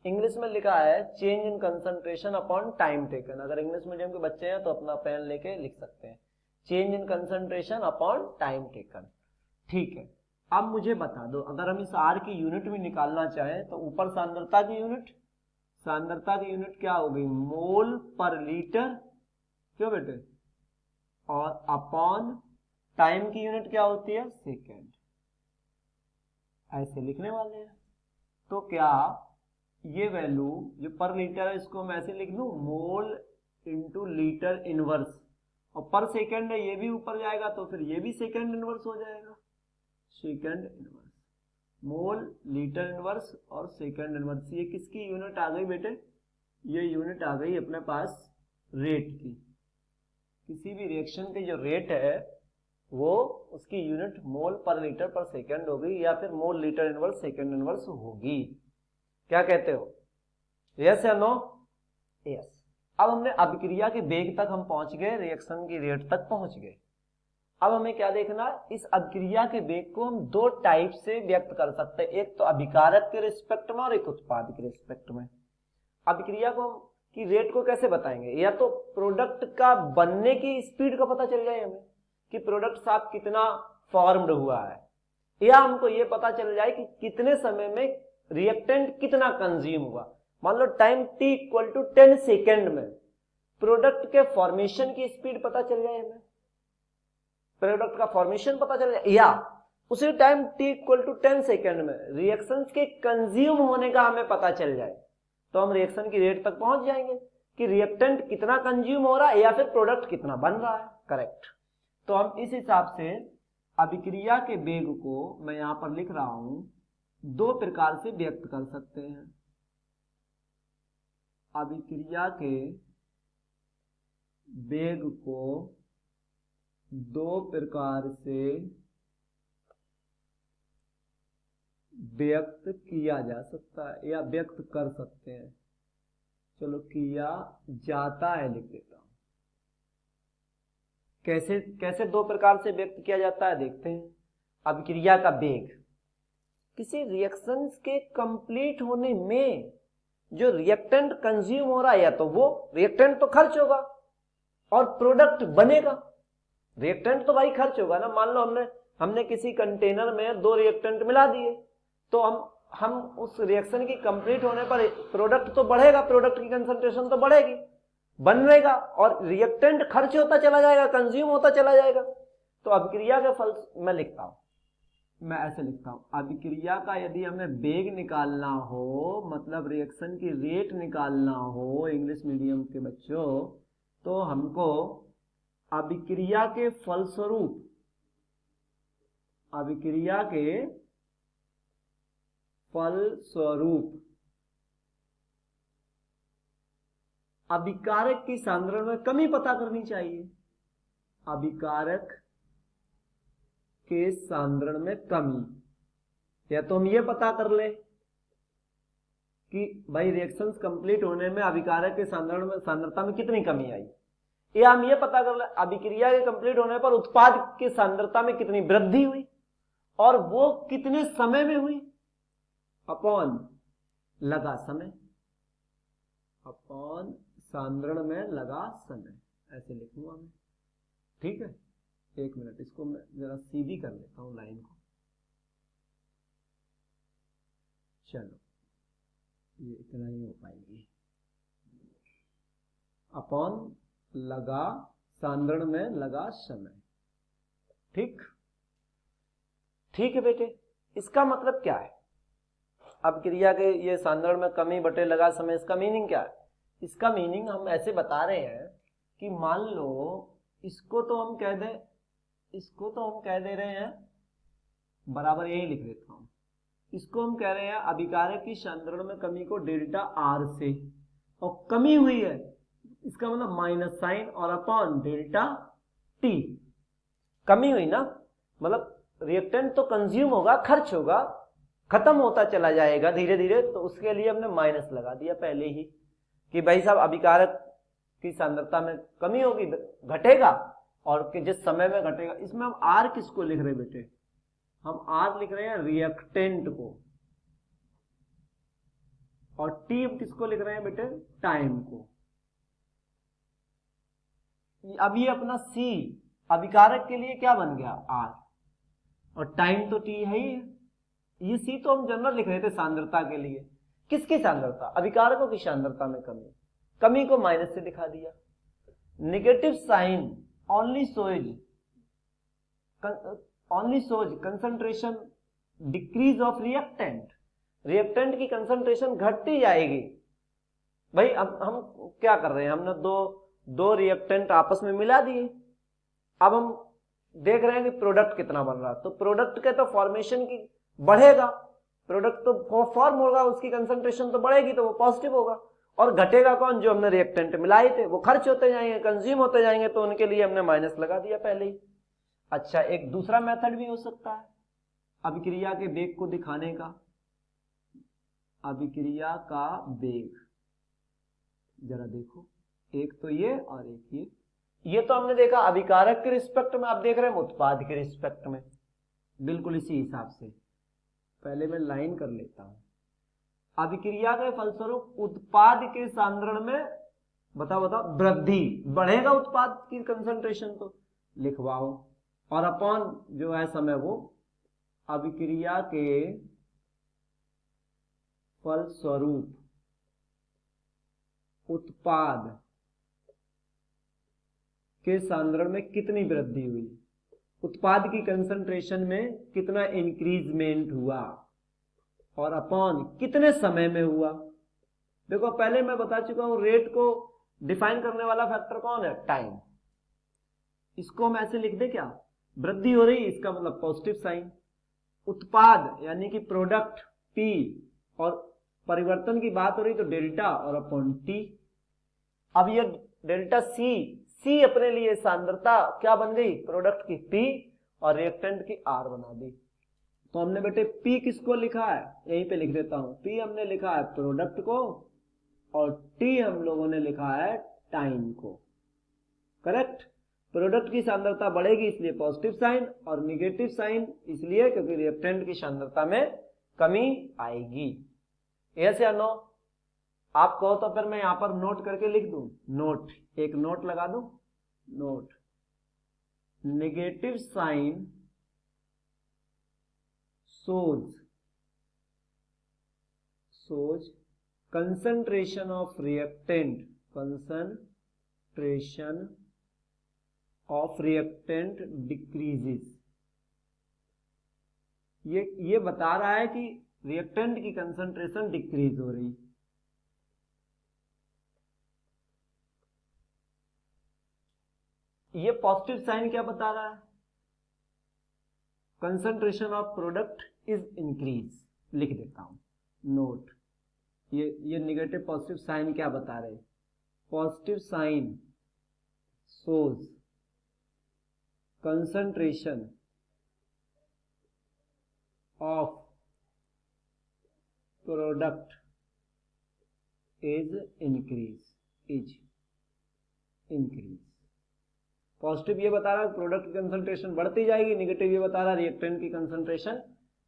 इंग्लिश में लिखा है change in concentration upon time taken, अगर इंग्लिश मीडियम के बच्चे हैं तो अपना पेन लेके लिख सकते हैं, change in concentration upon time taken. ठीक है, अब मुझे बता दो, अगर हम इस आर की यूनिट में निकालना चाहें तो ऊपर सांद्रता की यूनिट, सांद्रता की यूनिट क्या हो गई, मोल पर लीटर, क्यों बेटे, और अपॉन टाइम की यूनिट क्या होती है, सेकेंड, ऐसे लिखने वाले हैं। तो क्या ये वैल्यू जो पर लीटर है इसको मैं ऐसे लिख लूं, मोल इंटू लीटर इनवर्स, और पर सेकेंड है ये भी ऊपर जाएगा तो फिर ये भी सेकेंड इनवर्स हो जाएगा, second inverse, mole litre inverse और सेकेंड इनवर्स। ये किसकी यूनिट आ गई बेटे, ये यूनिट आ गई अपने पास रेट की। किसी भी रिएक्शन की जो रेट है वो उसकी यूनिट मोल पर लीटर पर सेकेंड होगी, या फिर mole litre inverse second inverse होगी। क्या कहते हो, यस या नो, यस। अब हमने अभिक्रिया के वेग तक हम पहुंच गए, रिएक्शन की रेट तक पहुंच गए। अब हमें क्या देखना, इस अभिक्रिया के वेग को हम दो टाइप से व्यक्त कर सकते हैं, एक तो अभिकारक के रिस्पेक्ट में और एक उत्पाद के रिस्पेक्ट में। अभिक्रिया को की रेट को कैसे बताएंगे, या तो प्रोडक्ट का बनने की स्पीड का पता चल जाए हमें कि प्रोडक्ट साफ कितना फॉर्म्ड हुआ है, या हमको ये पता चल जाए कि कितने समय में रिएक्टेंट कितना कंज्यूम हुआ। मान लो time t equal to 10 second में प्रोडक्ट के फॉर्मेशन की स्पीड पता चल जाए हमें, प्रोडक्ट का फॉर्मेशन पता चल जाए, या उसी time t equal to 10 second में रिएक्शंस के कंज्यूम होने का हमें पता चल जाए, तो हम रिएक्शन की रेट तक पहुंच जाएंगे कि रिएक्टेंट कितना कंज्यूम हो रहा है या फिर प्रोडक्ट कितना बन रहा है। करेक्ट। तो हम इस हिसाब से अभिक्रिया के वेग को मैं यहां पर लिख रहा हूं, दो प्रकार से व्यक्त कर सकते हैं। अभिक्रिया के वेग को दो प्रकार से व्यक्त किया जा सकता है या व्यक्त कर सकते हैं। चलो किया जाता है लिख देता हूं। कैसे कैसे दो प्रकार से व्यक्त किया जाता है देखते हैं। अभिक्रिया का वेग किसी रिएक्शंस के कंप्लीट होने में जो रिएक्टेंट कंज्यूम हो रहा है, या तो वो रिएक्टेंट तो खर्च होगा और प्रोडक्ट बनेगा। रिएक्टेंट तो भाई खर्च होगा ना, मान लो हमने किसी कंटेनर में दो रिएक्टेंट मिला दिए, तो हम उस रिएक्शन की कंप्लीट होने पर प्रोडक्ट तो बढ़ेगा, प्रोडक्ट की कंसंट्रेशन तो बढ़ेगी, बनेगा, और रिएक्टेंट खर्च होता चला जाएगा, कंज्यूम होता चला जाएगा। तो अभिक्रिया के फल मैं लिखता हूं, मैं ऐसे लिखता हूं, अभिक्रिया का यदि हमें वेग निकालना हो, मतलब रिएक्शन की रेट निकालना हो इंग्लिश मीडियम के बच्चों, तो हमको अभिक्रिया के फलस्वरूप, अभिक्रिया के फलस्वरूप अभिकारक की सांद्रण में कमी पता करनी चाहिए। अभिकारक के सांद्रण में कमी, या तो हम ये पता कर ले कि भाई रिएक्शंस कंप्लीट होने में अभिकारक के सांद्रण में सांद्रता में कितनी कमी आई, या हम ये पता कर ले अभिक्रिया के कंप्लीट होने पर उत्पाद की सांद्रता में कितनी वृद्धि हुई और वो कितने समय में हुई, अपॉन लगा समय, अपॉन सांद्रण में लगा समय, ऐसे लिखूंगा मैं। ठीक है, एक मिनट, इसको मैं जरा सीधी कर लेता हूं लाइन को। चलो ये इतना ही हो पाएगी, अपॉन लगा सांद्रण में लगा समय। ठीक ठीक है बेटे, इसका मतलब क्या है? अब क्रिया के ये सांद्रण में कमी बटे लगा समय, इसका मीनिंग क्या है? इसका मीनिंग हम ऐसे बता रहे हैं कि मान लो इसको तो हम कह दें, इसको तो हम कह दे रहे हैं, बराबर यही लिख देता हूं, इसको हम कह रहे हैं अभिकारक की सांद्रण में कमी को डेल्टा आर से, और कमी हुई है इसका मतलब माइनस साइन और अपॉन डेल्टा टी। कमी हुई ना, मतलब रिएक्टेंट तो कंज्यूम होगा, खर्च होगा, खत्म होता चला जाएगा धीरे धीरे, तो उसके लिए हमने माइनस लगा दिया पहले ही कि भाई साहब अभिकारक की सांद्रता में कमी होगी, घटेगा, और कि जिस समय में घटेगा। इसमें हम आर किसको लिख रहे हैं बेटे? हम आर लिख रहे हैं रिएक्टेंट को, और टी हम किसको लिख रहे हैं बेटे? टाइम को। अब ये अपना सी अभिकारक के लिए क्या बन गया? आर, और टाइम तो टी है ही है। ये सी तो हम जनरल लिख रहे थे सांद्रता के लिए। किसकी सांद्रता? अभिकारकों की सांद्रता में कमी, कमी को माइनस से दिखा दिया। Negative sign only shows concentration decrease of reactant, reactant की कंसंट्रेशन घटती जाएगी। भाई अब हम क्या कर रहे हैं, हमने दो रिएक्टेंट आपस में मिला दिए, अब हम देख रहे हैं कि प्रोडक्ट कितना बन रहा है, तो प्रोडक्ट के तो फॉर्मेशन की बढ़ेगा, प्रोडक्ट तो फॉर्म होगा, उसकी कंसंट्रेशन तो बढ़ेगी, तो वो पॉजिटिव होगा। और घटेगा कौन? जो हमने रिएक्टेंट मिलाए थे, वो खर्च होते जाएंगे, कंज्यूम होते जाएंगे, तो उनके लिए हमने माइनस लगा दिया पहले ही। अच्छा, एक दूसरा मेथड भी हो सकता है अभिक्रिया के वेग को दिखाने का। अभिक्रिया का वेग जरा देखो, एक तो ये और एक ये तो हमने देखा अभिकारक के रिस्पेक्ट में, आप देख रहे हैं उत्पाद के रिस्पेक्ट में, बिल्कुल इसी हिसाब से। पहले मैं लाइन कर लेता हूं। अभिक्रिया के फलस्वरूप उत्पाद के सांद्रण में बताओ वृद्धि, बढ़ेगा उत्पाद की कंसंट्रेशन, तो लिखवाओ, और अपॉन जो है समय, वो अभिक्रिया के फलस्वरूप उत्पाद के सांद्रण में कितनी वृद्धि हुई, उत्पाद की कंसंट्रेशन में कितना इंक्रीजमेंट हुआ, और अपॉन कितने समय में हुआ। देखो पहले मैं बता चुका हूं, रेट को डिफाइन करने वाला फैक्टर कौन है? टाइम। इसको हम ऐसे लिख दे, क्या वृद्धि हो रही, इसका मतलब पॉजिटिव साइन, उत्पाद यानी कि प्रोडक्ट पी, और परिवर्तन की बात हो रही तो डेल्टा और अपॉन टी। अब ये डेल्टा सी अपने लिए सांद्रता क्या बन गई? प्रोडक्ट की पी और रिएक्टेंट की आर बना दी। तो हमने बेटे पी किसको लिखा है? यहीं पे लिख देता हूं, पी हमने लिखा है प्रोडक्ट को, और टी हम लोगों ने लिखा है टाइम को। करेक्ट? प्रोडक्ट की सांद्रता बढ़ेगी इसलिए पॉजिटिव साइन, और निगेटिव साइन इसलिए क्योंकि रिएक्टेंट की सांद्रता में कमी आएगी। यस या नो? आप कहो तो फिर मैं यहां पर नोट करके लिख दूं, नोट, एक नोट लगा दूं, note, negative sign shows concentration of reactant decreases। ये बता रहा है कि रिएक्टेंट की कंसंट्रेशन डिक्रीज हो रही। ये पॉजिटिव साइन क्या बता रहा है? Concentration of product is increase. लिख देता हूं नोट। ये नेगेटिव पॉजिटिव साइन क्या बता रहे? Positive sign shows concentration of product is increase. Positive ये बता रहा है प्रोडक्ट की कंसंट्रेशन बढ़ती जाएगी, निगेटिव ये बता रहा है रिएक्टेंट की कंसंट्रेशन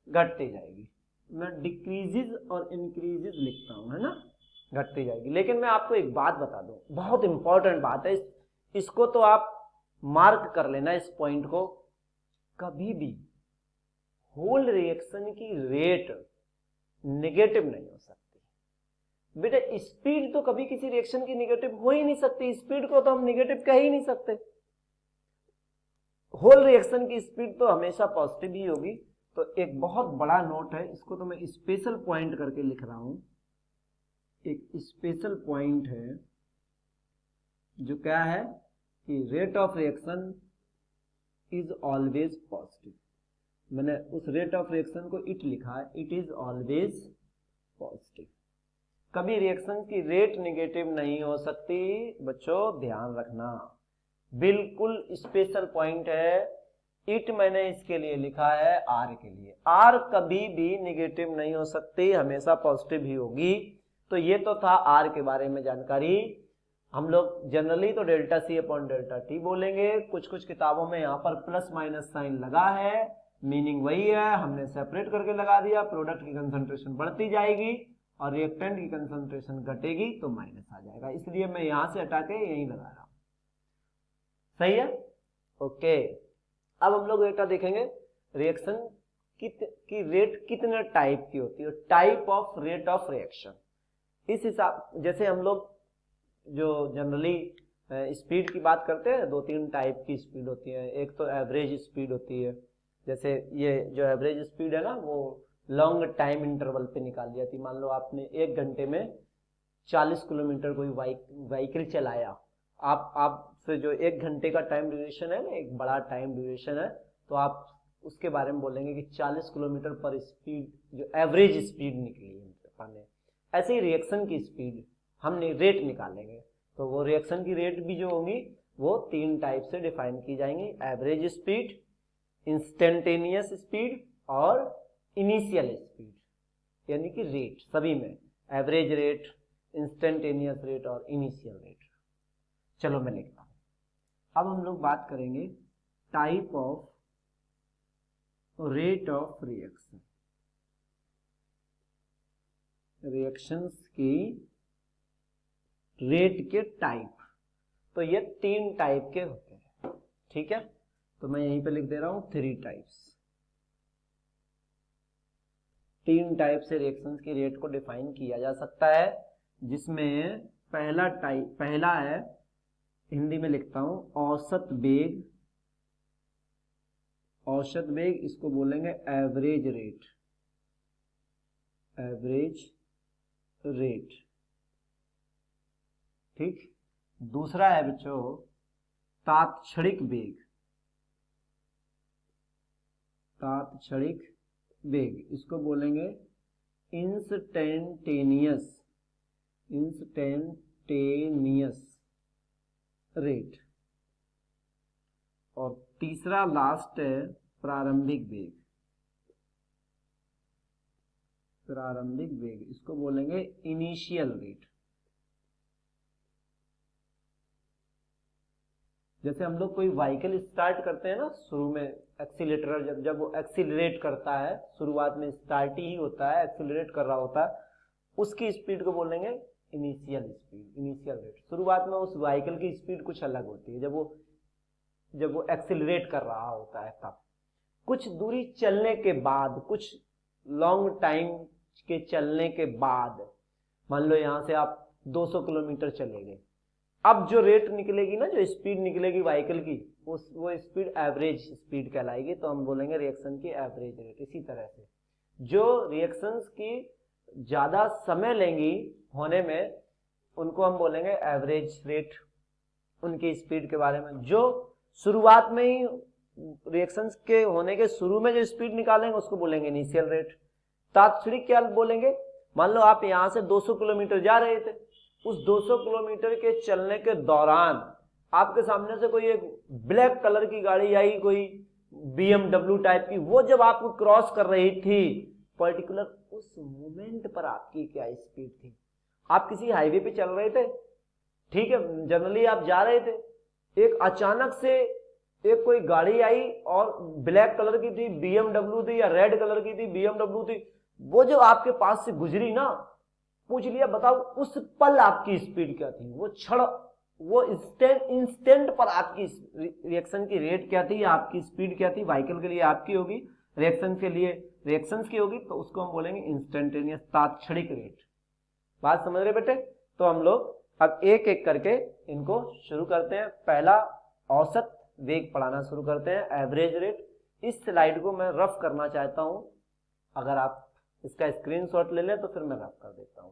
घटती जाएगी. मैं डिक्रीजेज और इंक्रीजेज लिखता हूं, है ना, घटती जाएगी. लेकिन मैं आपको एक बात बता दूं, बहुत इंपॉर्टेंट बात है, इसको तो आप मार्क कर लेना इस पॉइंट को. कभी भी होल रिएक्शन की रेट नेगेटिव नहीं हो सकती. बेटा स्पीड तो कभी किसी रिएक्शन की नेगेटिव हो ही नहीं सकती. स्पीड को तो हम नेगेटिव कह ही नहीं सकते. होल रिएक्शन की स्पीड तो हमेशा पॉजिटिव ही होगी. तो एक बहुत बड़ा नोट है, इसको तो मैं स्पेशल पॉइंट करके लिख रहा हूं. एक स्पेशल पॉइंट है जो क्या है कि rate of reaction is always positive. मैंने उस रेट ऑफ रिएक्शन को इट लिखा है, इट इज ऑलवेज पॉजिटिव. कभी रिएक्शन की रेट नेगेटिव नहीं हो सकती. बच्चों ध्यान रखना, बिल्कुल स्पेशल पॉइंट है. इट मैंने इसके लिए लिखा है आर के लिए. आर कभी भी नेगेटिव नहीं हो सकती, हमेशा पॉजिटिव ही होगी. तो ये तो था आर के बारे में जानकारी. हम लोग जनरली तो delta C upon delta T बोलेंगे. कुछ कुछ किताबों में यहाँ पर प्लस माइनस साइन लगा है, मीनिंग वही है, हमने सेपरेट करके लगा दिया. प्रोडक्ट की कंसंट्रेशन बढ़ती जाएगी और रिएक्टेंट की कंसंट्रेशन घटेगी तो माइनस आ जाएगा, इसलिए मैं यहां से हटा के यहीं लगा रहा हूं. सही है, ओके. अब हम लोग बेटा देखेंगे रिएक्शन की रेट कितने टाइप की होती है, type of rate of reaction. इस हिसाब जैसे हम लोग जो जनरली स्पीड की बात करते हैं, 2-3 टाइप की स्पीड होती है. एक तो एवरेज स्पीड होती है, जैसे ये जो एवरेज स्पीड है ना वो लॉन्ग टाइम इंटरवल पे निकाल जाती. मान लो आपने 1 घंटे में 40 किलोमीटर कोई व्हीकल चलाया. आप से जो 1 घंटे का टाइम ड्यूरेशन है ना, एक बड़ा टाइम ड्यूरेशन है, तो आप उसके बारे में बोलेंगे कि 40 किलोमीटर पर स्पीड जो एवरेज स्पीड निकली है. ऐसे ही रिएक्शन की स्पीड हम रेट निकालेंगे. तो वो रिएक्शन की रेट भी जो होंगी वो 3 टाइप से डिफाइन की जाएंगी. एवरेज स्पीड, इंस्टेंटेनियस स्पीड और इनिशियल स्पीड, यानी कि रेट सभी में एवरेज रेट, इंस्टेंटेनियस रेट और इनिशियल रेट. चलो मैं लिखता हूं. अब हम लोग बात करेंगे type of rate of reaction. Reactions की रेट के टाइप. तो ये 3 टाइप के होते हैं, ठीक है. तो मैं यहीं पे लिख दे रहा हूं 3 टाइप्स. 3 टाइप से रिएक्शंस की रेट को डिफाइन किया जा सकता है, जिसमें पहला है, हिंदी में लिखता हूं औसत वेग. औसत वेग इसको बोलेंगे एवरेज रेट. एवरेज रेट, ठीक. दूसरा है बच्चों तात्क्षणिक वेग. तात्क्षणिक वेग इसको बोलेंगे इंस्टेंटेनियस रेट. और तीसरा लास्ट है प्रारंभिक वेग. प्रारंभिक वेग इसको बोलेंगे इनिशियल रेट. जैसे हम लोग कोई व्हीकल स्टार्ट करते हैं ना, शुरू में एक्सीलरेटर जब वो एक्सीलरेट करता है, शुरुआत में स्टार्ट ही होता है, एक्सीलरेट कर रहा होता है, उसकी स्पीड को बोलेंगे इनिशियल स्पीड, इनिशियल रेट. शुरुआत में उस व्हीकल की स्पीड कुछ अलग होती है जब वो एक्सीलरेट कर रहा होता है. तब कुछ दूरी चलने के बाद, कुछ लॉन्ग टाइम के चलने के बाद, मान लो यहां से आप 200 किलोमीटर चले गए, अब जो रेट निकलेगी ना, जो स्पीड निकलेगी व्हीकल की, वो स्पीड एवरेज स्पीड कहलाएगी. तो हम बोलेंगे रिएक्शन की एवरेज रेट. इसी तरह से जो रिएक्शंस की ज्यादा समय लेंगी होने में, उनको हम बोलेंगे एवरेज रेट, उनकी स्पीड के बारे में. जो शुरुआत में ही रिएक्शंस के होने के शुरू में जो स्पीड निकालेंगे उसको बोलेंगे इनिशियल रेट. तात्क्षणिक क्या बोलेंगे, मान लो आप यहां से 200 किलोमीटर जा रहे थे, उस 200 किलोमीटर के चलने के दौरान आपके सामने से कोई एक ब्लैक कलर की गाड़ी आई, कोई BMW टाइप की, वो जब आपको क्रॉस कर रही थी, पर्टिकुलर उस मोमेंट पर आपकी क्या स्पीड थी? आप किसी हाईवे पे चल रहे थे, ठीक है, जनरली आप जा रहे थे, एक अचानक से एक कोई गाड़ी आई और ब्लैक कलर की थी, BMW थी या रेड कलर की थी, BMW थी, वो जो आपके पास से गुजरी ना, पूछ लिया बताओ उस पल आपकी स्पीड क्या थी? वो क्षण, वो इंस्टेंट पर आपकी रिएक्शन की रेट क्या थी, आपकी स्पीड क्या थी? व्हीकल के लिए आपकी होगी, रिएक्शन के लिए रिएक्शंस की होगी, तो उसको हम बोलेंगे इंस्टेंटेनियस, तात्क्षणिक रेट। बात समझ रहे बेटे? तो हम लोग अब एक एक करके इनको शुरू करते हैं। पहला औसत वेग पढ़ाना शुरू करते हैं, एवरेज रेट। इस स्लाइड को मैं रफ करना चाहता हूं, अगर आप इसका स्क्रीनशॉट ले लें तो फिर मैं रफ कर देता हूं।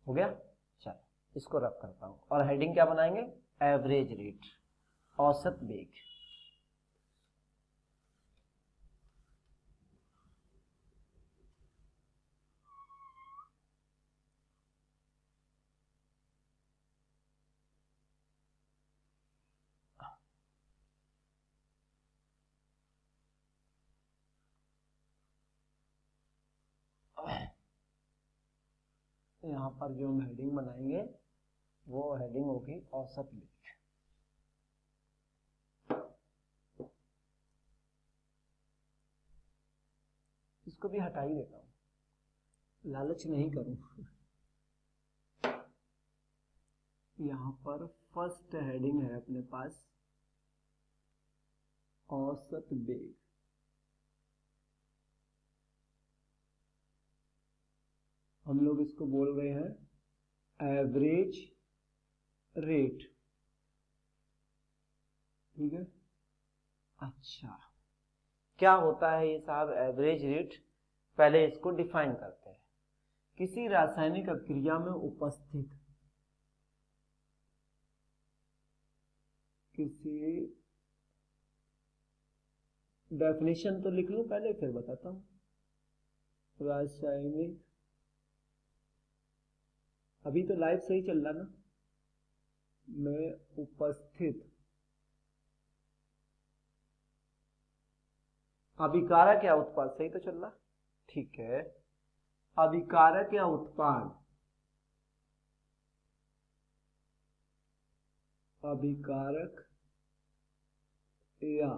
हो गया? चलो इसको रफ करता हूं, और हेडिंग क्या बनाएंगे? एवरेज रेट, औसत वेग। यहां पर जो हम हेडिंग बनाएंगे वो हेडिंग होगी औसत वेग। इसको भी हटा ही देता हूं, लालच नहीं करूं। यहां पर फर्स्ट हेडिंग है अपने पास औसत वेग। हम लोग इसको बोल रहे हैं एवरेज रेट, ठीक है। अच्छा, क्या होता है ये साहब एवरेज रेट? पहले इसको डिफाइन करते हैं। किसी रासायनिक अभिक्रिया में उपस्थित किसी, डेफिनेशन तो लिख लूं पहले फिर बताता हूं। रासायनिक, अभी तो लाइव सही चल रहा ना, में उपस्थित अभिकारक या उत्पाद, सही तो चल रहा, ठीक है। अभिकारक या उत्पाद, अभिकारक या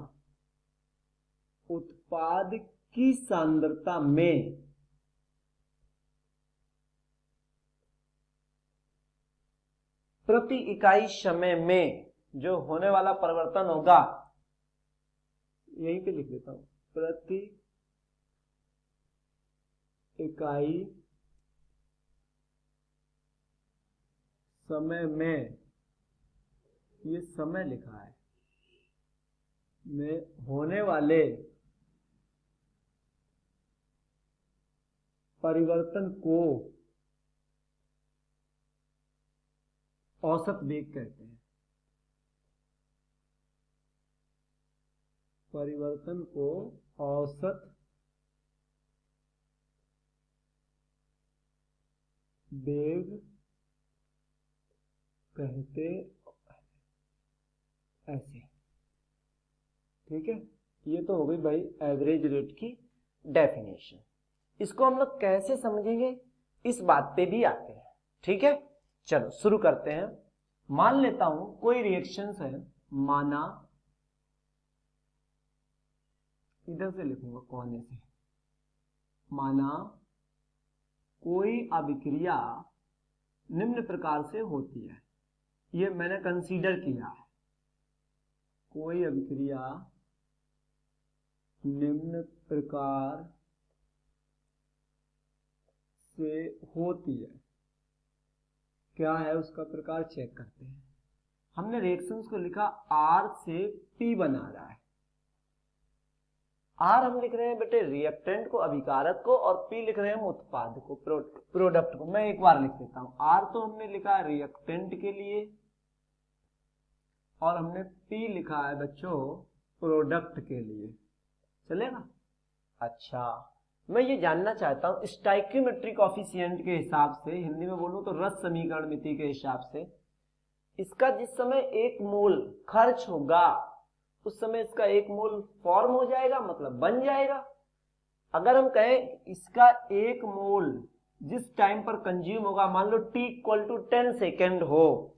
उत्पाद की सांद्रता में प्रति इकाई समय में जो होने वाला परिवर्तन होगा, यहीं पे लिख देता हूं, प्रति इकाई समय में, ये समय लिखा है, में होने वाले परिवर्तन को औसत वेग कहते हैं। परिवर्तन को औसत वेग कहते, ऐसे, ठीक है। ये तो हो गई भाई एवरेज रेट की डेफिनेशन। इसको हम लोग कैसे समझेंगे, इस बात पे भी आते हैं, ठीक है। चलो शुरू करते हैं। मान लेता हूं कोई रिएक्शंस है, माना, इधर से लिखूंगा कोने से, माना कोई अभिक्रिया निम्न प्रकार से होती है, ये मैंने कंसीडर किया है, कोई अभिक्रिया निम्न प्रकार से होती है, क्या है उसका प्रकार, चेक करते हैं। हमने रिएक्शंस को लिखा R से P बना रहा है। R हम लिख रहे हैं बेटे रिएक्टेंट को, अभिकारक को, और P लिख रहे हैं हम उत्पाद को, प्रोडक्ट को। मैं एक बार लिख देता हूं, R तो हमने लिखा है रिएक्टेंट के लिए, और हमने P लिखा है बच्चों प्रोडक्ट के लिए, चलेगा। अच्छा, मैं ये जानना चाहता हूं स्टोइकियोमेट्रिक कोएफिशिएंट के हिसाब से, हिंदी में बोलूं तो रस समीकरण मिति के हिसाब से, इसका जिस समय 1 मोल खर्च होगा उस समय इसका 1 मोल फॉर्म हो जाएगा, मतलब बन जाएगा। अगर हम कहें इसका 1 मोल जिस टाइम पर कंज्यूम होगा, मान लो t इक्वल टू 10 सेकेंड हो,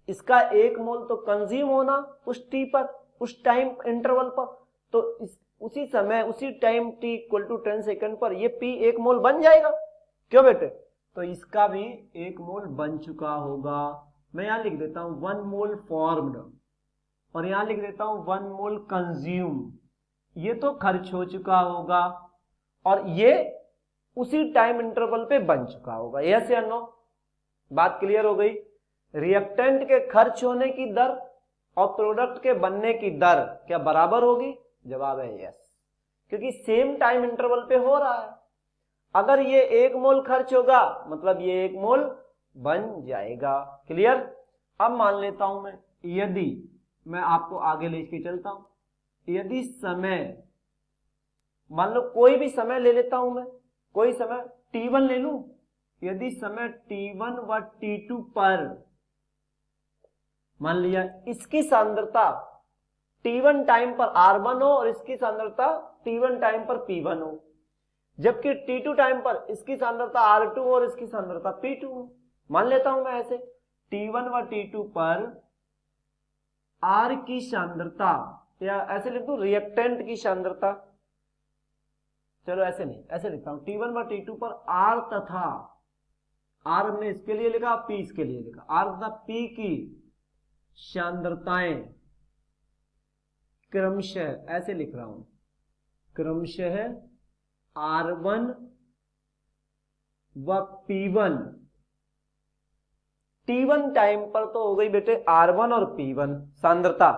इसका 1 मोल तो कंज्यूम होना उस t पर, उस टाइम इंटरवल पर, तो उसी समय उसी time t equal to 10 second पर ये p 1 मोल बन जाएगा। क्यों बेटे? तो इसका भी 1 मोल बन चुका होगा। मैं यहां लिख देता हूं 1 मोल फॉर्म्ड, और यहां लिख देता हूं 1 मोल कंज्यूम। ये तो खर्च हो चुका होगा और ये उसी टाइम इंटरवल पे बन चुका होगा। यस या नो? बात क्लियर हो गई? रिएक्टेंट के खर्च होने की दर और प्रोडक्ट के बनने की दर क्या बराबर होगी? जवाब है यस, क्योंकि सेम टाइम इंटरवल पे हो रहा है। अगर ये 1 मोल खर्च होगा मतलब ये 1 मोल बन जाएगा। क्लियर? अब मान लेता हूं मैं, यदि मैं आपको आगे लेके चलता हूं, यदि समय, मान लो कोई भी समय ले लेता हूं मैं, कोई समय t1 ले लूं, यदि समय t1 व t2 पर मान लिया इसकी सांद्रता t1 टाइम पर r1 हो और इसकी सांद्रता t1 टाइम पर p1 हो, जबकि t2 टाइम पर इसकी सांद्रता r2 हो और इसकी सांद्रता p2 हो। मान लेता हूं मैं ऐसे, t1 व t2 पर r की सांद्रता, या ऐसे लिख दूं रिएक्टेंट की सांद्रता, चलो ऐसे नहीं, ऐसे लिखता हूं t1 व t2 पर r तथा, r हमने इसके लिए लिखा, p इसके लिए लिखा, r तथा p की सांद्रताएं क्रमशः, ऐसे लिख रहा हूं, क्रमशः r1 व p1, t1 टाइम पर तो हो गई बेटे r1 और p1 सांद्रता।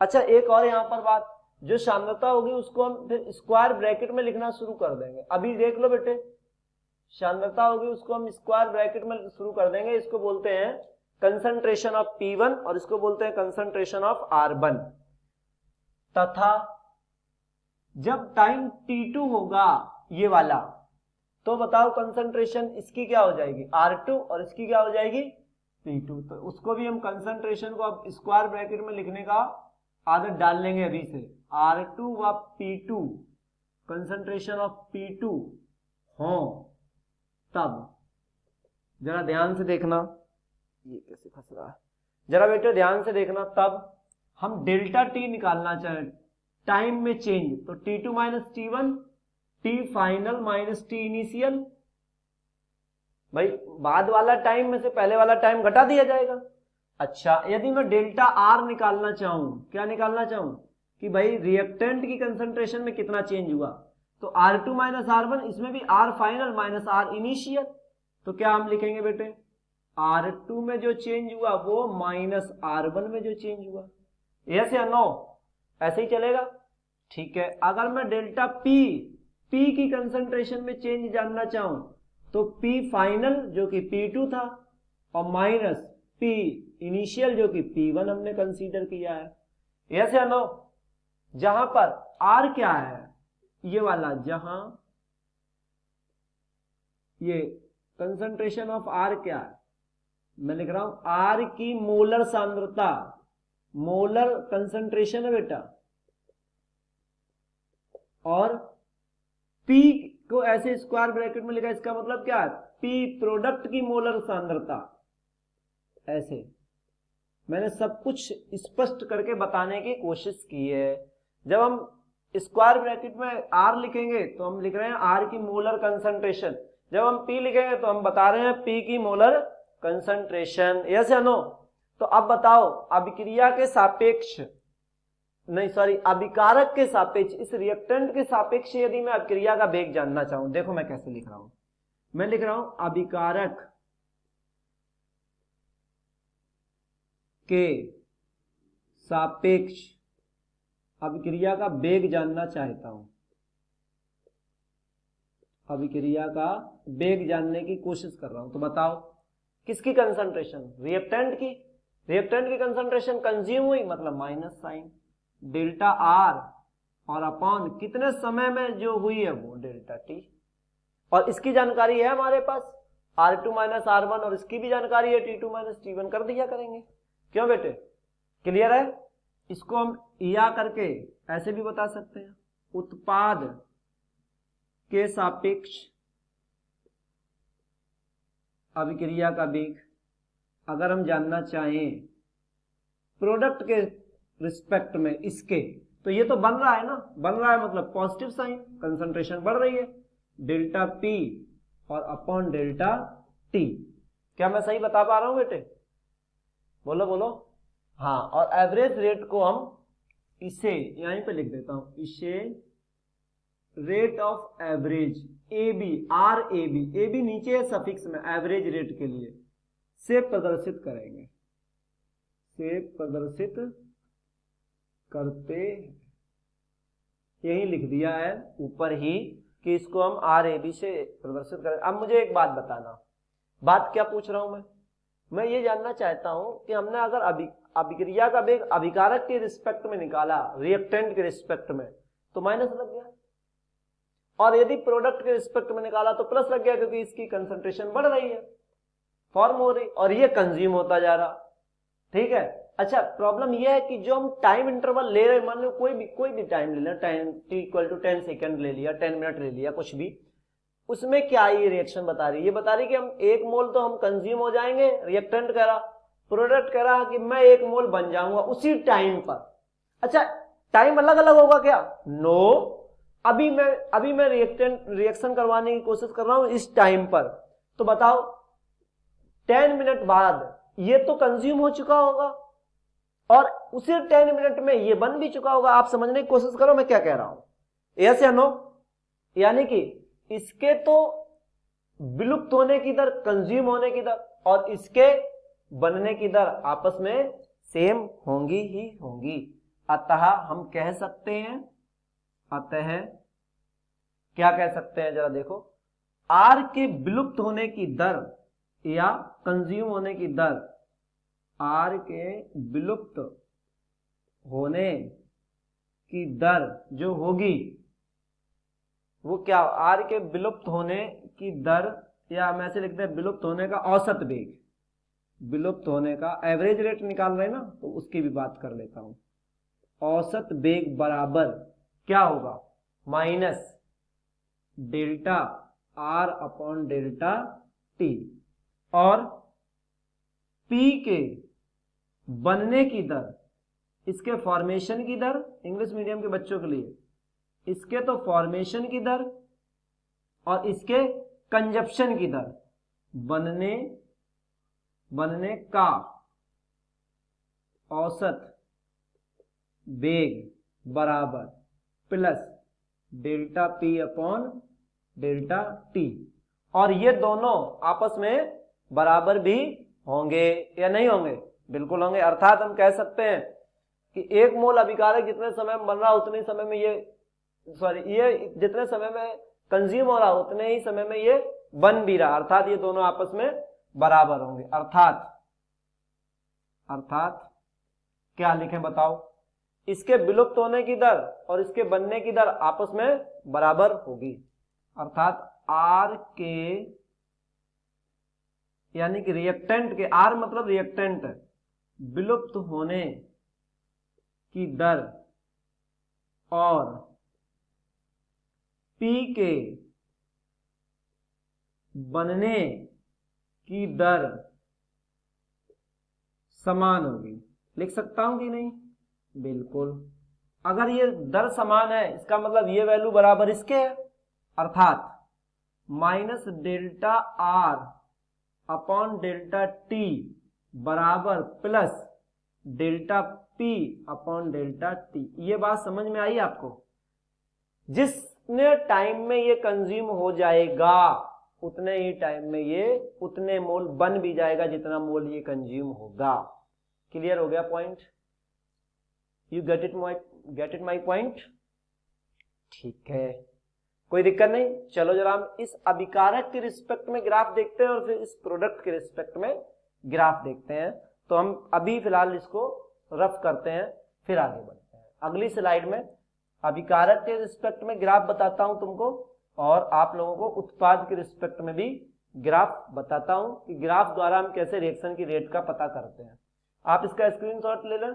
अच्छा, एक और यहां पर बात, जो सांद्रता होगी उसको हम फिर स्क्वायर ब्रैकेट में लिखना शुरू कर देंगे। अभी देख लो बेटे, सांद्रता होगी उसको हम स्क्वायर ब्रैकेट में शुरू कर देंगे। इसको बोलते हैं कंसंट्रेशन ऑफ P1 और इसको बोलते हैं कंसंट्रेशन ऑफ R1। तथा जब टाइम T2 होगा ये वाला, तो बताओ कंसंट्रेशन इसकी क्या हो जाएगी? R2 और इसकी क्या हो जाएगी? P2। तो उसको भी हम कंसंट्रेशन को अब स्क्वायर ब्रैकेट में लिखने का आदत डाल लेंगे अभी से। R2 व P2, कंसंट्रेशन ऑफ P2 हो तब, जरा ध्यान से देखना, ये कैसे फंस रहा है, जरा बेटे ध्यान से देखना, तब हम डेल्टा टी निकालना चाहें टाइम में चेंज, तो T2 minus T1, T final minus T initial, भाई बाद वाला टाइम में से पहले वाला टाइम घटा दिया जाएगा। अच्छा, यदि मैं डेल्टा आर निकालना चाहूं, क्या निकालना चाहूं कि भाई रिएक्टेंट की कंसंट्रेशन में कितना चेंज हुआ, तो R2 माइनस R1, इसमें भी R final minus R initial, तो क्या हम लिखेंगे बेटे? R2 में जो चेंज हुआ वो माइनस R1 में जो चेंज हुआ। यस या नो? ऐसे ही चलेगा? ठीक है। अगर मैं डेल्टा P की कंसंट्रेशन में चेंज जानना चाहूं, तो P फाइनल जो कि P2 था और माइनस P इनिशियल जो कि P1 हमने कंसीडर किया है। यस या नो? जहां पर R क्या है, ये वाला, जहां ये कंसंट्रेशन ऑफ R क्या है, मैं लिख रहा हूं R की मोलर सांद्रता, मोलर कंसंट्रेशन है बेटा, और P को ऐसे स्क्वायर ब्रैकेट में लिखा, इसका मतलब क्या है? P प्रोडक्ट की मोलर सांद्रता। ऐसे मैंने सब कुछ स्पष्ट करके बताने की कोशिश की है। जब हम स्क्वायर ब्रैकेट में R लिखेंगे तो हम लिख रहे हैं R की मोलर कंसंट्रेशन, जब हम P लिखेंगे तो हम बता रहे हैं P की मोलर कंसंट्रेशन। यस या नो? तो अब बताओ, अभिक्रिया के सापेक्ष, नहीं सॉरी, अभिकारक के सापेक्ष, इस रिएक्टेंट के सापेक्ष यदि मैं अभिक्रिया का वेग जानना चाहूं, देखो मैं कैसे लिख रहा हूं, मैं लिख रहा हूं अभिकारक के सापेक्ष अभिक्रिया का वेग जानना चाहता हूं, अभिक्रिया का वेग जानने की कोशिश कर रहा हूं। तो बताओ किसकी कंसंट्रेशन? रिएक्टेंट की। रिएक्टेंट की कंसंट्रेशन कंज्यूम हुई मतलब माइनस साइन, डेल्टा आर और अपॉन कितने समय में जो हुई है वो डेल्टा टी। और इसकी जानकारी है हमारे पास R2 माइनस R1 और इसकी भी जानकारी है T2 माइनस T1 कर दिया करेंगे। क्यों बेटे, क्लियर है? इसको हम या करके ऐसे भी बता सकते हैं, उत्पाद के सापेक्ष अभिक्रिया का वेग। अगर हम जानना चाहें प्रोडक्ट के रिस्पेक्ट में इसके, तो ये तो बन रहा है ना, बन रहा है मतलब पॉजिटिव साइन, कंसंट्रेशन बढ़ रही है, डेल्टा पी और अपॉन डेल्टा टी। क्या मैं सही बता पा रहा हूं बेटे? बोलो बोलो। हाँ, और एवरेज रेट को हम इसे यहीं पे लिख देता हूं, इसे rate of average A B, R A B, A B नीचे है सफिक्स में एवरेज रेट के लिए, से प्रदर्शित करेंगे, से प्रदर्शित करते, यही लिख दिया है ऊपर ही कि इसको हम आर ए बी से प्रदर्शित करें। अब मुझे एक बात बताना, बात क्या पूछ रहा हूं मैं ये जानना चाहता हूं कि हमने अगर अभिक्रिया का वेग अभिकारक के रिस्पेक्ट में निकाला, रिएक्टेंट के रिस्पेक्ट में, तो माइनस लग गया, और यदि प्रोडक्ट के रिस्पेक्ट में निकाला तो प्लस लग गया, क्योंकि इसकी कंसंट्रेशन बढ़ रही है, फॉर्म हो रही, और ये कंज्यूम होता जा रहा। ठीक है। अच्छा, प्रॉब्लम ये है कि जो हम टाइम इंटरवल ले रहे हैं, मान लो कोई भी टाइम ले लिया, time t equal to 10 second ले लिया, 10 मिनट ले लिया, कुछ भी, उसमें क्या ये रिएक्शन बता रही है? ये बता रही कि हम 1 मोल तो हम कंज्यूम हो जाएंगे, रिएक्टेंट कह रहा, प्रोडक्ट कह रहा कि मैं 1 मोल बन जाऊंगा उसी टाइम पर। अच्छा, टाइम अलग अलग होगा क्या? नो, अभी मैं रिएक्शन करवाने की कोशिश कर रहा हूं इस टाइम पर, तो बताओ 10 मिनट बाद ये तो कंज्यूम हो चुका होगा और उसी 10 मिनट में ये बन भी चुका होगा। आप समझने की कोशिश करो मैं क्या कह रहा हूं, यस या नो? यानी कि इसके तो विलुप्त होने की दर, कंज्यूम होने की दर, और इसके बनने की दर आपस में सेम होंगी ही होंगी। अतः हम कह सकते हैं, अतः क्या कह सकते हैं जरा देखो, आर के विलुप्त होने की दर या कंज्यूम होने की दर, आर के विलुप्त होने की दर जो होगी वो क्या, आर के विलुप्त होने की दर, या हम ऐसे लिखते हैं विलुप्त होने का औसत वेग, विलुप्त होने का एवरेज रेट निकाल रहे हैं ना, तो उसकी भी बात कर लेता हूं। औसत वेग बराबर क्या होगा? Minus delta r upon delta T, और पी के बनने की दर, इसके फॉर्मेशन की दर, इंग्लिश मीडियम के बच्चों के लिए इसके तो फॉर्मेशन की दर और इसके कंजप्शन की दर, बनने का औसत वेग बराबर plus delta p upon delta T, और ये दोनों आपस में बराबर भी होंगे या नहीं होंगे? बिल्कुल होंगे। अर्थात हम कह सकते हैं कि 1 मोल अभिकारक जितने समय में बन रहा उतने समय में ये जितने समय में कंज्यूम हो रहा उतने ही समय में ये बन भी रहा, अर्थात ये दोनों आपस में बराबर होंगे। अर्थात क्या लिखें बताओ? इसके विलुप्त होने की दर और इसके बनने की दर आपस में बराबर होगी, अर्थात आर के, यानी कि रिएक्टेंट के, आर मतलब रिएक्टेंट, विलुप्त होने की दर और पी के बनने की दर समान होगी। लिख सकता हूं कि नहीं? बिल्कुल। अगर ये दर समान है इसका मतलब ये वैल्यू बराबर इसके है, अर्थात minus delta r upon delta t बराबर plus delta p upon delta t. ये बात समझ में आई आपको? जितने टाइम में ये कंज्यूम हो जाएगा उतने ही टाइम में ये उतने मोल बन भी जाएगा जितना मोल ये कंज्यूम होगा। क्लियर हो गया point? You get it my point? ठीक है, कोई दिक्कत नहीं। चलो जरा हम इस अभिकारक के रिस्पेक्ट में ग्राफ देखते हैं और फिर इस प्रोडक्ट के रिस्पेक्ट में ग्राफ देखते हैं। तो हम अभी फिलहाल इसको रफ करते हैं, फिर आगे बढ़ते हैं। अगली स्लाइड में अभिकारक के रिस्पेक्ट में ग्राफ बताता हूं तुमको, और आप लोगों को उत्पाद के रिस्पेक्ट में भी ग्राफ बताता हूं कि ग्राफ द्वारा हम कैसे रिएक्शन की रेट का पता करते हैं। आप इसका स्क्रीनशॉट ले लें,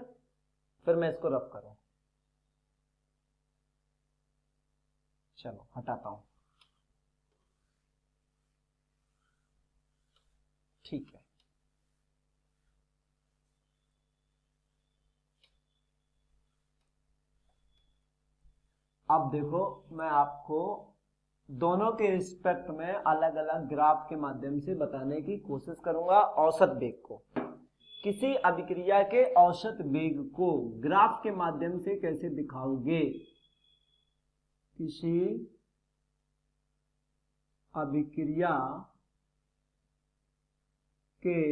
फिर मैं इसको रफ करूं। चलो हटाता हूं, ठीक है। अब देखो, मैं आपको दोनों के रिस्पेक्ट में अलग अलग ग्राफ के माध्यम से बताने की कोशिश करूंगा औसत वेग को। किसी अभिक्रिया के औसत वेग को ग्राफ के माध्यम से कैसे दिखाओगे? किसी अभिक्रिया के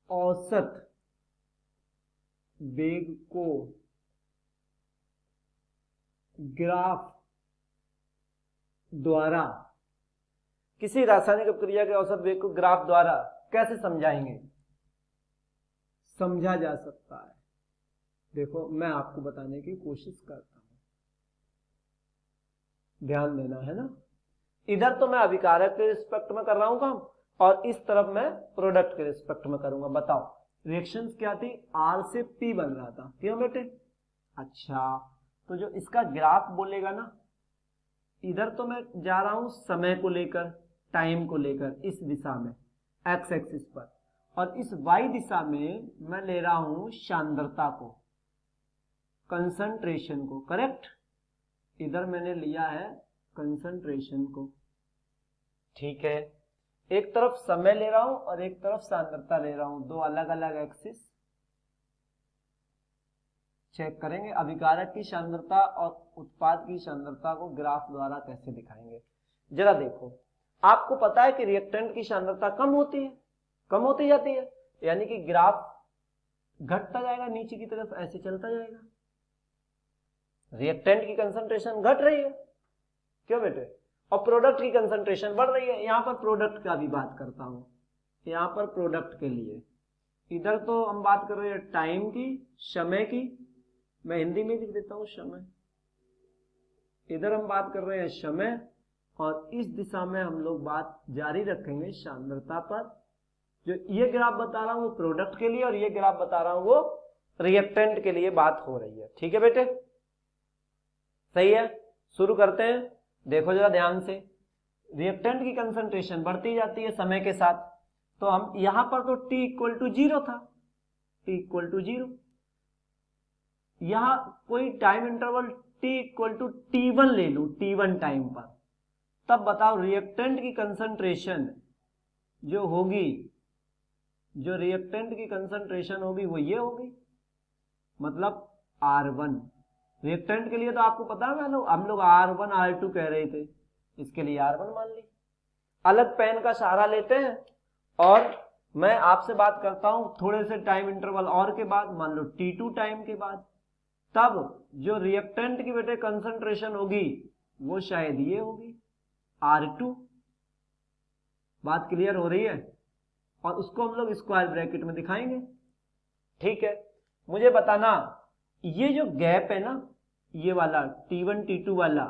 औसत वेग को ग्राफ द्वारा, किसी रासायनिक अभिक्रिया के औसत वेग को ग्राफ द्वारा कैसे समझाएंगे? समझा जा सकता है। देखो, मैं आपको बताने की कोशिश करता हूं, ध्यान देना है ना। इधर तो मैं अभिकारक के रिस्पेक्ट में कर रहा हूं काम, और इस तरफ मैं प्रोडक्ट के रिस्पेक्ट में करूंगा। बताओ, रिएक्शंस क्या थी? R से P बन रहा था, क्यों बेटे? अच्छा, तो जो इसका ग्राफ बोलेगा ना, इधर तो मैं जा रहा हूं समय को लेकर, टाइम को लेकर, इस दिशा में एक्स एक्सिस पर, और इस वाई दिशा में मैं ले रहा हूं सांद्रता को, कंसंट्रेशन को, करेक्ट? इधर मैंने लिया है कंसंट्रेशन को, ठीक है। एक तरफ समय ले रहा हूं और एक तरफ सांद्रता ले रहा हूं, दो अलग अलग एक्सिस। चेक करेंगे अभिकारक की सांद्रता और उत्पाद की सांद्रता को ग्राफ द्वारा कैसे दिखाएंगे। जरा देखो, आपको पता है कि रिएक्टेंट की सांद्रता कम होती है, कम होती जाती है, यानी कि ग्राफ घटता जाएगा नीचे की तरफ, ऐसे चलता जाएगा। रिएक्टेंट की कंसंट्रेशन घट रही है, क्यों बेटे? और प्रोडक्ट की कंसंट्रेशन बढ़ रही है। यहां पर प्रोडक्ट का भी बात करता हूं, यहां पर प्रोडक्ट के लिए। इधर तो हम बात कर रहे हैं टाइम की, समय की, मैं हिंदी में लिख देता हूं समय। इधर हम बात कर रहे हैं समय, और इस दिशा में हम लोग बात जारी रखेंगे सांद्रता पर। जो ये ग्राफ बता रहा हूं वो प्रोडक्ट के लिए, और ये ग्राफ बता रहा हूं वो रिएक्टेंट के लिए बात हो रही है। ठीक है बेटे, सही है। शुरू करते हैं। देखो जरा ध्यान से, रिएक्टेंट की कंसंट्रेशन बढ़ती जाती है समय के साथ, तो हम यहां पर तो t इक्वल टू 0 था, t इक्वल टू 0। यहां कोई time interval t equal to t1 ले लू, t1 टाइम पर, तब बताओ रिएक्टेंट की कंसंट्रेशन जो होगी, जो रिएक्टेंट की कंसंट्रेशन होगी वो ये होगी, मतलब R1। रिएक्टेंट के लिए तो आपको पता है हम लोग R1 R2 कह रहे थे, इसके लिए R1 मान ली। अलग पेन का सहारा लेते हैं, और मैं आपसे बात करता हूं थोड़े से टाइम इंटरवल और के बाद, मान लो T2 टाइम के बाद, तब जो रिएक्टेंट की बेटे कंसंट्रेशन होगी वो शायद ये होगी R2। बात क्लियर हो रही है? और उसको हम लोग स्क्वायर ब्रैकेट में दिखाएंगे। ठीक है, मुझे बताना, ये जो गैप है ना, ये वाला T1 T2 वाला,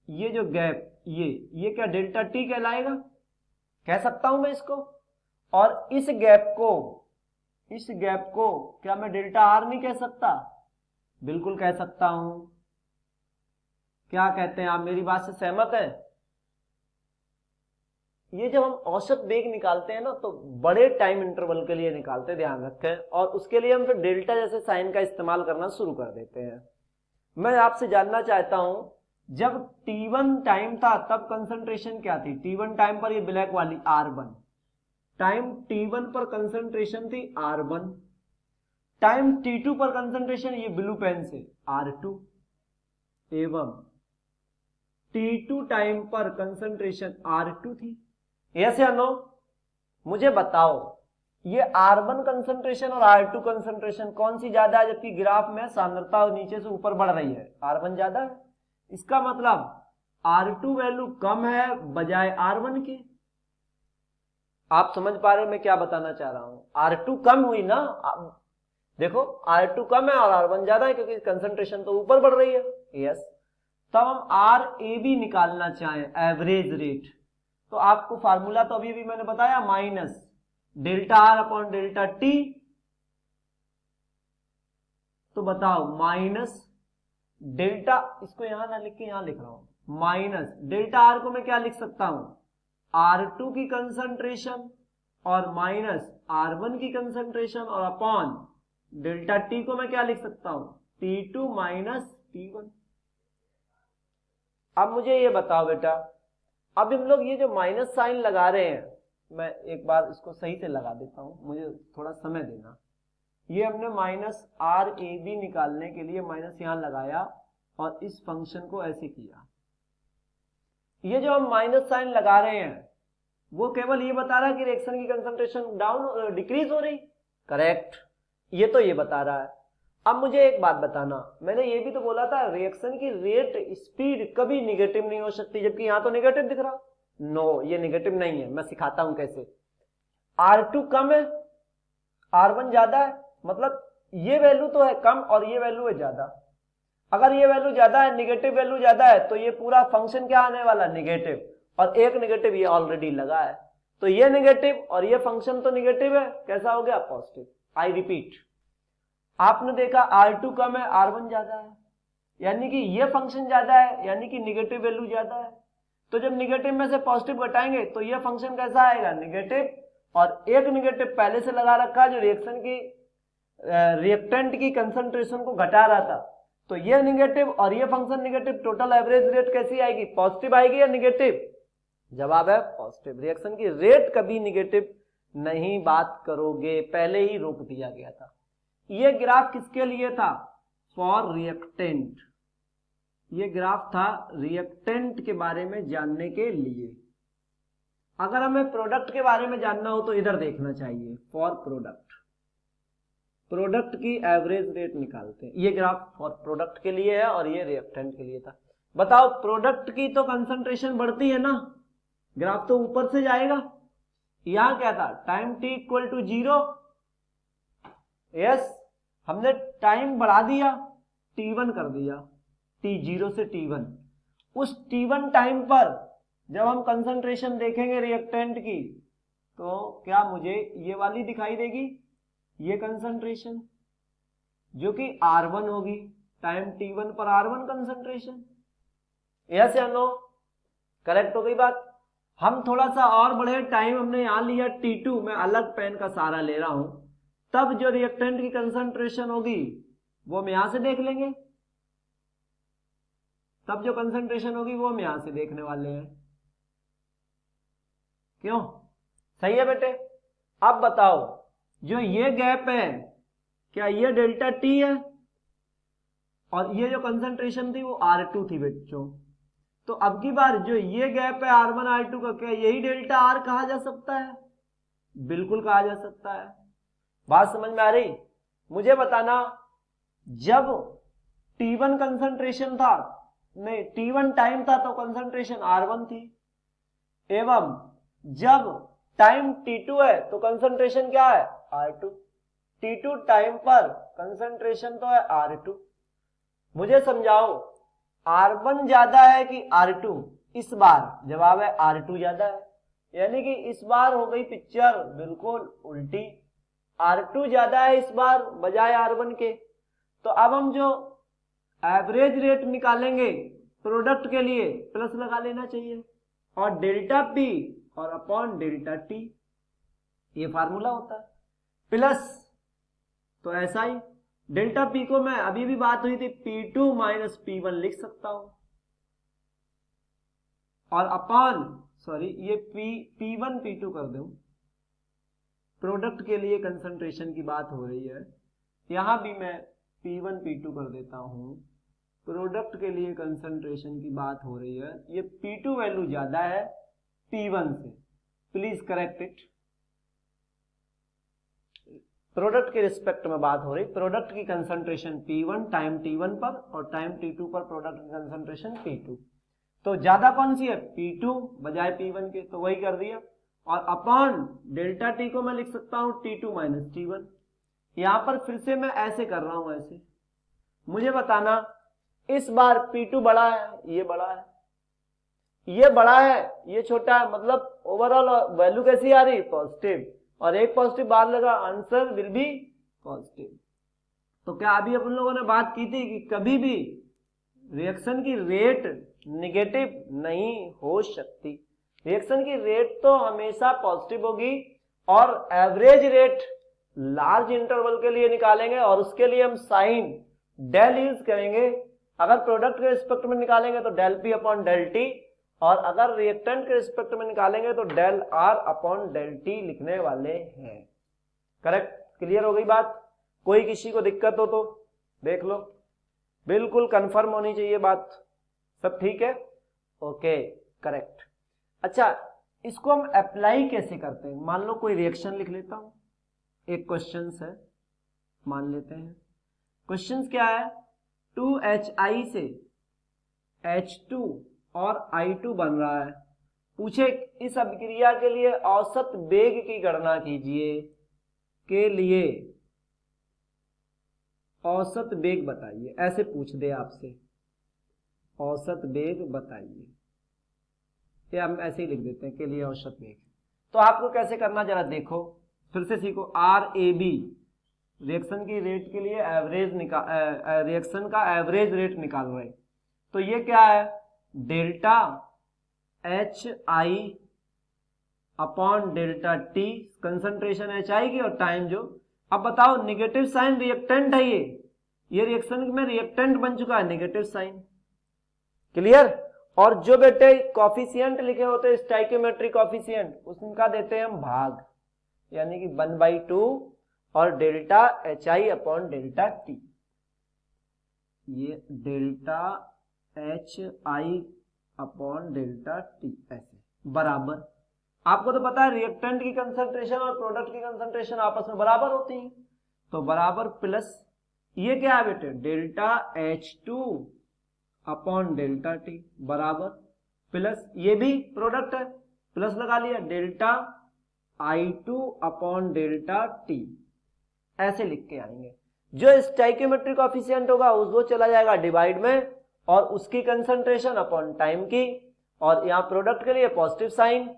ये जो गैप, ये क्या डेल्टा T कहलाएगा? कह सकता हूं मैं इसको। और इस गैप को क्या मैं डेल्टा R नहीं कह सकता? बिल्कुल कह सकता हूं। क्या कहते हैं आप, मेरी बात से सहमत हैं? ये जब हम औसत वेग निकालते हैं ना, तो बड़े टाइम इंटरवल के लिए निकालते हैं, ध्यान रखें, और उसके लिए हम फिर डेल्टा जैसे साइन का इस्तेमाल करना शुरू कर देते हैं। मैं आपसे जानना चाहता हूं, जब T1 टाइम था तब कंसंट्रेशन क्या थी? T1 टाइम पर ये ब्लैक वाली R1, टाइम T1 पर कंसंट्रेशन थी R1, टाइम T2 पर कंसंट्रेशन, ये ब्लू पेन से, R2, एवं T2 टाइम पर कंसंट्रेशन R2 थी। यस या नो? मुझे बताओ, ये R1 कंसंट्रेशन और R2 कंसंट्रेशन कौन सी ज्यादा है? जबकि ग्राफ में सांद्रता नीचे से ऊपर बढ़ रही है, R1 ज्यादा है। इसका मतलब R2 वैल्यू कम है बजाय R1 के। आप समझ पा रहे हैं मैं क्या बताना चाह रहा हूं? R2 कम हुई ना, देखो R2 कम है और R1 ज्यादा है क्योंकि कंसंट्रेशन तो ऊपर बढ़ रही है। यस, तब हम RAB निकालना चाहें, एवरेज रेट, तो आपको फार्मूला तो अभी मैंने बताया, minus delta R upon delta T। तो बताओ माइनस डेल्टा, इसको यहां ना लिख के यहां लिख रहा हूं, माइनस डेल्टा R को मैं क्या लिख सकता हूं, R2 की कंसंट्रेशन और माइनस R1 की कंसंट्रेशन और अपॉन डेल्टा T को मैं क्या लिख सकता हूं, T2 माइनस T1। अब मुझे ये बताओ बेटा, अब हम लोग ये जो माइनस साइन लगा रहे हैं, मैं एक बार इसको सही से लगा देता हूं, मुझे थोड़ा समय देना। ये हमने माइनस RAB निकालने के लिए माइनस यहां लगाया और इस फंक्शन को ऐसे किया। ये जो हम माइनस साइन लगा रहे हैं वो केवल ये बता रहा है कि रिएक्शन की कंसंट्रेशन डाउन डिक्रीज हो रही, करेक्ट, ये तो ये बता रहा है। अब मुझे एक बात बताना, मैंने ये भी तो बोला था रिएक्शन की रेट स्पीड कभी निगेटिव नहीं हो सकती, जबकि यहां तो निगेटिव दिख रहा। नो, ये निगेटिव नहीं है, मैं सिखाता हूं कैसे। R2 कम है, R1 ज्यादा है, मतलब ये वैल्यू तो है कम और ये वैल्यू है ज्यादा। अगर ये वैल्यू ज्यादा है, निगेटिव वैल्यू ज्यादा है, तो ये पूरा फंक्शन क्या आने वाला, निगेटिव, और एक निगेटिव ये ऑलरेडी लगा है, तो ये निगेटिव और ये फंक्शन तो निगेटिव है, कैसा हो गया, पॉजिटिव। आई रिपीट, आपने देखा R2 कम है, R1 ज्यादा है, यानी कि ये फंक्शन ज्यादा है, यानी कि निगेटिव वैल्यू ज्यादा है। तो जब निगेटिव में से पॉजिटिव घटाएंगे तो ये फंक्शन कैसा आएगा, निगेटिव, और एक निगेटिव पहले से लगा रखा है जो रिएक्शन की रिएक्टेंट की कंसंट्रेशन को घटा रहा था, तो ये निगेटिव और ये function negative, total average rate कैसी आएगी, पॉजिटिव आएगी या निगेटिव, जवाब है पॉजिटिव। रिएक्शन की रेट कभी निगेटिव नहीं बात करोगे, पहले ही रोक दिया गया था। ये ग्राफ किसके लिए था, फॉर रिएक्टेंट, ये ग्राफ था रिएक्टेंट के बारे में जानने के लिए। अगर हमें प्रोडक्ट के बारे में जानना हो तो इधर देखना चाहिए, फॉर प्रोडक्ट, प्रोडक्ट की एवरेज रेट निकालते हैं। ये ग्राफ फॉर प्रोडक्ट के लिए है और ये रिएक्टेंट के लिए था। बताओ प्रोडक्ट की तो कंसंट्रेशन बढ़ती है ना, ग्राफ तो ऊपर से जाएगा। यहां क्या था, time t equal to 0, yes, हमने टाइम बढ़ा दिया, t1 कर दिया, t0 से t1। उस t1 टाइम पर जब हम कंसंट्रेशन देखेंगे रिएक्टेंट की, तो क्या मुझे ये वाली दिखाई देगी, ये कंसंट्रेशन जो कि R1 होगी, टाइम t1 पर R1 कंसंट्रेशन, यस या नो, करेक्ट हो गई बात। हम थोड़ा सा और बढ़े, टाइम हमने यहां लिया t2, मैं अलग पेन का सहारा ले रहा हूं, तब जो रिएक्टेंट की कंसंट्रेशन होगी वो हम यहां से देख लेंगे, तब जो कंसंट्रेशन होगी वो हम यहां से देखने वाले हैं। क्यों, सही है बेटे। अब बताओ जो ये गैप है, क्या ये डेल्टा T है, और ये जो कंसंट्रेशन थी वो R2 थी बच्चों। तो अब की बार जो ये गैप है R1 R2 का, क्या यही डेल्टा R कहा जा सकता है, बिल्कुल कहा जा सकता है। बात समझ में आ रही, मुझे बताना, जब T1 कंसंट्रेशन था, नहीं T1 टाइम था तो कंसंट्रेशन R1 थी, एवं जब टाइम T2 है तो कंसंट्रेशन क्या है, R2। T2 टाइम पर कंसंट्रेशन तो है R2। मुझे समझाओ R1 ज्यादा है कि R2, इस बार जवाब है R2 ज्यादा है, यानी कि इस बार हो गई पिक्चर बिल्कुल उल्टी, R2 ज्यादा है इस बार बजाय R1 के। तो अब हम जो एवरेज रेट निकालेंगे प्रोडक्ट के लिए, प्लस लगा लेना चाहिए, और डेल्टा P और अपॉन डेल्टा T, ये फार्मूला होता है, प्लस, तो ऐसा ही डेल्टा P को मैं अभी भी बात हुई थी P2 माइनस P1 लिख सकता हूं, और अपॉन, सॉरी ये P1 P2 कर दूं, प्रोडक्ट के लिए कंसंट्रेशन की बात हो रही है, यहां भी मैं P1 P2 कर देता हूं, प्रोडक्ट के लिए कंसंट्रेशन की बात हो रही है, ये P2 वैल्यू ज्यादा है P1 से, प्लीज करेक्ट इट, प्रोडक्ट के रिस्पेक्ट में बात हो रही, प्रोडक्ट की कंसंट्रेशन P1 टाइम T1 पर और टाइम T2 पर प्रोडक्ट की कंसंट्रेशन P2, तो ज्यादा कौन सी है, P2 बजाय P1 के, तो वही कर दिया, और अपॉन डेल्टा T को मैं लिख सकता हूं T2 माइनस T1, यहां पर फिर से मैं ऐसे कर रहा हूं, ऐसे मुझे बताना इस बार P2 बड़ा है, ये बड़ा है, ये बड़ा है, ये छोटा है, मतलब ओवरऑल वैल्यू कैसी आ रही? पॉजिटिव, और एक पॉजिटिव बाहर लगा, आंसर विल बी पॉजिटिव। तो क्या अभी अपन लोगों ने बात की थी कि कभी भी रिएक्शन की रेट निगेटिव नहीं हो सकती, रिएक्शन की रेट तो हमेशा पॉजिटिव होगी, और एवरेज रेट लार्ज इंटरवल के लिए निकालेंगे और उसके लिए हम साइन डेल यूज करेंगे। अगर प्रोडक्ट के रिस्पेक्ट में निकालेंगे तो del P upon del T, और अगर रिएक्टेंट के रिस्पेक्ट में निकालेंगे तो del R upon del T लिखने वाले हैं। करेक्ट? क्लियर हो गई बात? कोई किसी को दिक्कत हो तो देख लो, बिल्कुल कंफर्म होनी चाहिए बात, सब ठीक है? Okay, correct. अच्छा, इसको हम अप्लाई कैसे करते हैं? मान लो कोई रिएक्शन लिख लेता हूं, एक क्वेश्चन है, मान लेते हैं। क्वेश्चन क्या है? 2HI से H2 और I2 बन रहा है। पूछे इस अभिक्रिया के लिए औसत वेग की गणना कीजिए, के लिए औसत वेग बताइए, ऐसे पूछ दे आपसे, औसत वेग बताइए, या हम ऐसे ही लिख देते हैं के लिए औसत वेग। तो आपको कैसे करना जरा देखो, फिर से सीखो। RAB रिएक्शन की रेट के लिए एवरेज रिएक्शन का एवरेज रेट निकाल रहे हैं। तो ये क्या है? Delta HI upon delta T, concentration HI की और टाइम जो। अब बताओ, निगेटिव साइन रिएक्टेंट है, ये रिएक्शन में रिएक्टेंट बन चुका है, निगेटिव साइन। क्लियर? और जो बेटे कॉफिशिएंट लिखे होते हैं स्टाइकियोमेट्रिक कॉफिशिएंट, उसका देते हैं हम भाग, यानी कि 1/2 और delta HI upon delta T, ये delta HI upon delta T ऐसे बराबर। आपको तो पता है रिएक्टेंट की कंसंट्रेशन और प्रोडक्ट की कंसंट्रेशन आपस में बराबर होती है, तो बराबर प्लस ये क्या है बेटे? Delta H2 upon delta T बराबर प्लस, ये भी प्रोडक्ट है, प्लस लगा लिया, delta I2 upon delta T, ऐसे लिख के आएंगे। जो स्टाइकियोमेट्रिक कोएफिशिएंट होगा वो चला जाएगा डिवाइड में, और उसकी कंसंट्रेशन अपॉन टाइम की, और यहाँ प्रोडक्ट के लिए पॉजिटिव साइन,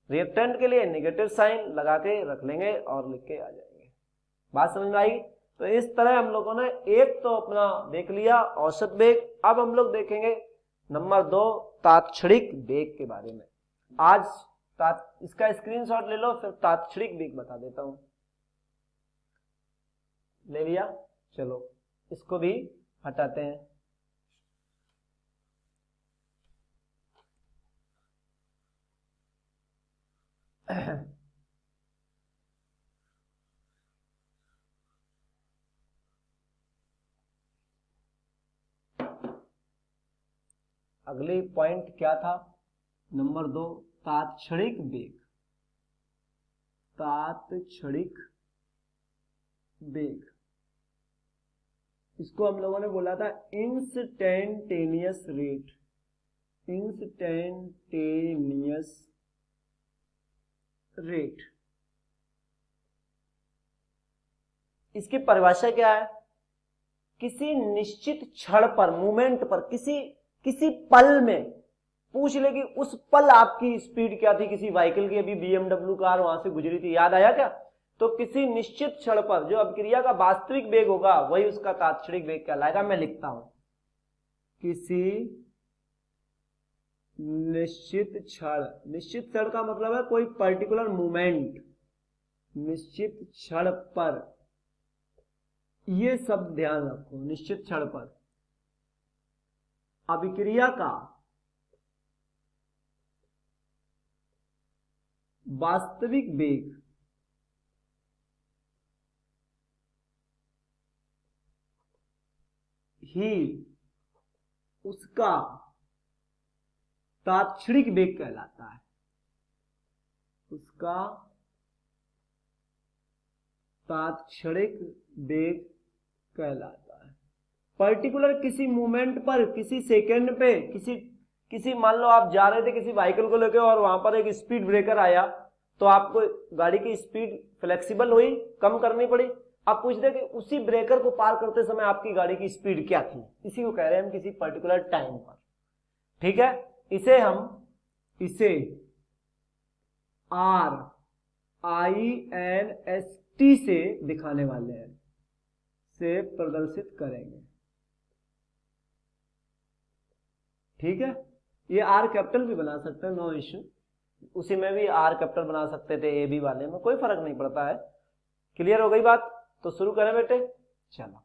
रिएक्टेंट के लिए नेगेटिव साइन लगा के रख लेंगे और लिख के आ जाएंगे। बात समझ में आई? तो इस तरह हम लोगों ने एक तो अपना देख लिया औसत वेग। अब हम लोग देखेंगे नंबर 2 तात्क्षणिक वेग के बारे में। आज इसका स्क्रीनशॉट ले लो, फिर तात्क्षणिक वेग बता देता हूं। ले लिया? चलो इसको भी हटाते हैं। अगले पॉइंट क्या था? नंबर 2 तात्क्षणिक वेग। तात्क्षणिक वेग, इसको हम लोगों ने बोला था इंस्टेंटेनियस रेट, इंस्टेंटेनियस रेट। इसकी परिभाषा क्या है? किसी निश्चित क्षण पर, मूवमेंट पर, किसी पल में पूछ ले कि उस पल आपकी स्पीड क्या थी किसी व्हीकल की, अभी BMW कार वहां से गुजरी थी, याद आया क्या? तो किसी निश्चित क्षण पर जो अभिक्रिया का वास्तविक वेग होगा वही उसका तात्क्षणिक वेग कहलाएगा। मैं लिखता हूं, किसी निश्चित क्षण, निश्चित क्षण का मतलब है कोई पर्टिकुलर मूवमेंट, निश्चित क्षण पर, ये सब ध्यान रखो, निश्चित क्षण पर अभिक्रिया का वास्तविक वेग ही उसका तात्क्षणिक वेग कहलाता है, उसका तात्क्षणिक वेग कहलाता है। पर्टिकुलर किसी मूवमेंट पर, किसी सेकंड पे, किसी मान लो आप जा रहे थे किसी व्हीकल को लेकर और वहां पर एक स्पीड ब्रेकर आया, तो आपको गाड़ी की स्पीड फ्लेक्सिबल हुई, कम करनी पड़ी, अब पूछ दे कि उसी ब्रेकर को पार करते समय आपकी गाड़ी की स्पीड क्या थी, इसी को कह रहे हैं हम किसी पर्टिकुलर टाइम पर। ठीक है, इसे RINST से दिखाने वाले हैं, से प्रदर्शित करेंगे। ठीक है, ये R कैपिटल भी बना सकते हैं, नो इश्यू, उसी में भी R कैपिटल बना सकते थे, AB वाले में कोई फर्क नहीं पड़ता है। क्लियर हो गई बात? तो शुरू करें बेटे। चलो,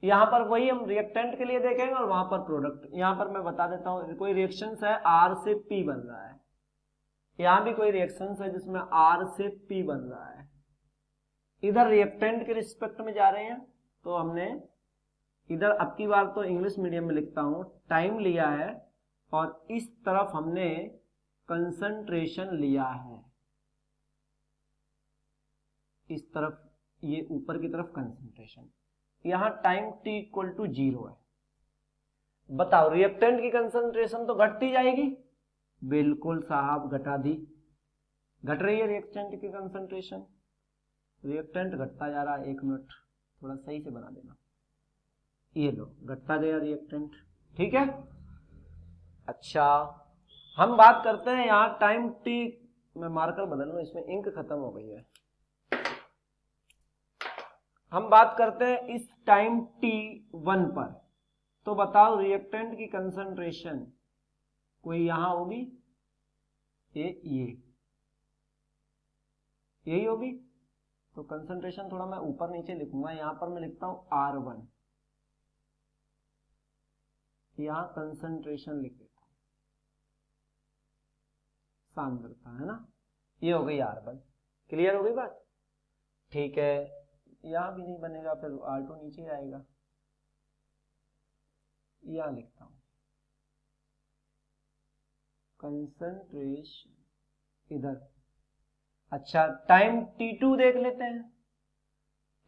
यहां पर वही हम रिएक्टेंट के लिए देखेंगे और वहां पर प्रोडक्ट। यहां पर मैं बता देता हूं, कोई रिएक्शन है R से P बन रहा है, यहां भी कोई रिएक्शन है जिसमें R से P बन रहा है। इधर रिएक्टेंट के रिस्पेक्ट में जा रहे हैं, तो हमने इधर अब की बार तो इंग्लिश मीडियम में लिखता हूं, टाइम लिया है और इस तरफ हमने कंसंट्रेशन लिया है, इस तरफ ये ऊपर की तरफ कंसंट्रेशन, यहां टाइम t इक्वल टू 0 है। बताओ रिएक्टेंट की कंसंट्रेशन तो घटती जाएगी? बिल्कुल साहब, घटा दी, घट रही है रिएक्टेंट की कंसंट्रेशन, रिएक्टेंट घटता जा रहा है। 1 मिनट थोड़ा सही से बना देना, ये लो घटता गया रिएक्टेंट। ठीक है, अच्छा हम बात करते हैं यहां टाइम t, मैं मार्कर बदल लूं, इसमें इंक खत्म हो गई है। हम बात करते हैं इस टाइम t1 पर, तो बताओ रिएक्टेंट की कंसंट्रेशन कोई यहां होगी, यही होगी। तो कंसंट्रेशन थोड़ा मैं ऊपर नीचे लिखूंगा, यहां पर मैं लिखता हूं R1, यहां कंसंट्रेशन लिख देता हूं, सांद्रता है ना, ये हो गई R1। क्लियर हो गई बात? ठीक है, यहां भी नहीं बनेगा, फिर R2 नीचे आएगा, यहां लिखता हूं कंसंट्रेशन इधर। अच्छा, टाइम t2 देख लेते हैं।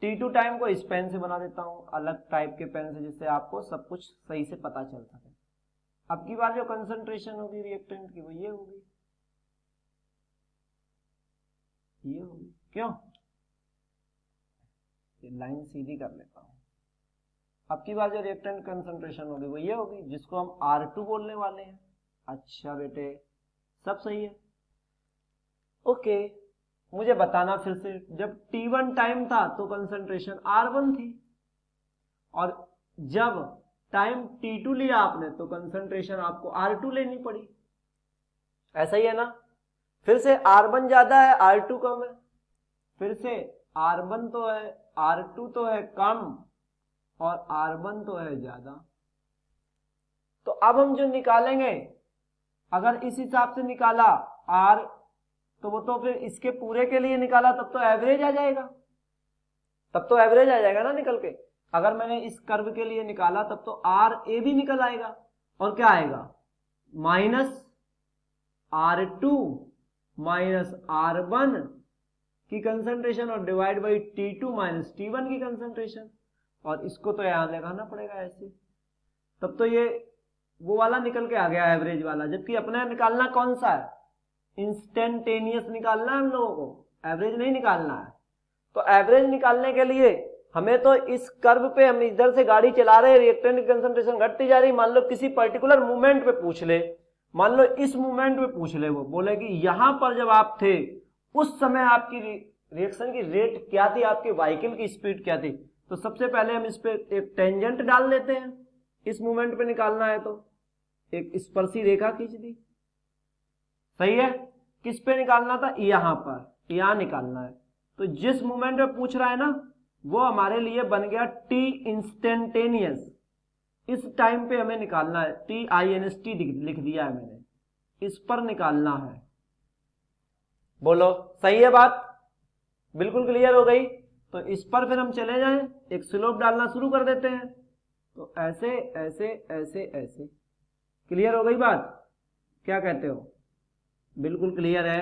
t2 टाइम को इस पेन से बना देता हूं, अलग टाइप के पेन से, जिससे आपको सब कुछ सही से पता चल सके। अब की बार जो कंसंट्रेशन होगी रिएक्टेंट की वो ये होगी, ये होगी। क्यों? लाइन सीधी कर लेता हूं। अब की बार जो रिएक्टेंट कंसंट्रेशन होगी वो ये होगी, जिसको हम R2 बोलने वाले हैं। अच्छा बेटे, सब सही है, ओके। मुझे बताना फिर से, जब t1 टाइम था तो कंसंट्रेशन R1 थी, और जब टाइम t2 लिया आपने तो कंसंट्रेशन आपको R2 लेनी पड़ी, ऐसा ही है ना। फिर से R1 ज्यादा है, R2 कम है, फिर से R1 तो है, R2 तो है कम, और R1 तो है ज्यादा। तो अब हम जो निकालेंगे, अगर इस हिसाब से निकाला R, तो वो तो फिर इसके पूरे के लिए निकाला, तब तो एवरेज आ जाएगा, तब तो एवरेज आ जाएगा ना निकल के। अगर मैंने इस कर्व के लिए निकाला तब तो RA भी निकल आएगा, और क्या आएगा, माइनस R2 माइनस R1 की कंसंट्रेशन और divide by T2 minus T1 की कंसंट्रेशन, और इसको तो यहां लगाना पड़ेगा ऐसे, तब तो ये वो वाला निकल के आ गया एवरेज वाला। जबकि अपने निकालना कौन सा है, इंस्टेंटेनियस निकालना है हम लोगों को, एवरेज नहीं निकालना है। तो एवरेज निकालने के लिए हमें तो इस कर्व पे, हम इधर से गाड़ी चला रहे हैं, रिएक्टेंट की कंसंट्रेशन घटती जा रही, मान लो किसी पर्टिकुलर मूवमेंट पे पूछ ले, मान लो इस मूवमेंट पे पूछ ले, वो बोले कि यहां पर जब आप थे उस समय आपकी रिएक्शन की रेट क्या थी, आपके व्हीकल की स्पीड क्या थी। तो सबसे पहले हम इस पे एक टेंजेंट डाल लेते हैं, इस मूवमेंट पे निकालना है तो एक स्पर्शी रेखा खींच दी, सही है। किस पे निकालना था, यहां पर, यहां निकालना है। तो जिस मूवमेंट पे पूछ रहा है ना, वो हमारे लिए बन गया t इंस्टेंटेनियस, इस टाइम पे हमें निकालना है, TINST लिख दिया है मैंने, इस पर निकालना है। बोलो सही है बात, बिल्कुल क्लियर हो गई। तो इस पर फिर हम चले जाएं, एक स्लोप डालना शुरू कर देते हैं, तो ऐसे ऐसे ऐसे ऐसे। क्लियर हो गई बात, क्या कहते हो, बिल्कुल क्लियर है।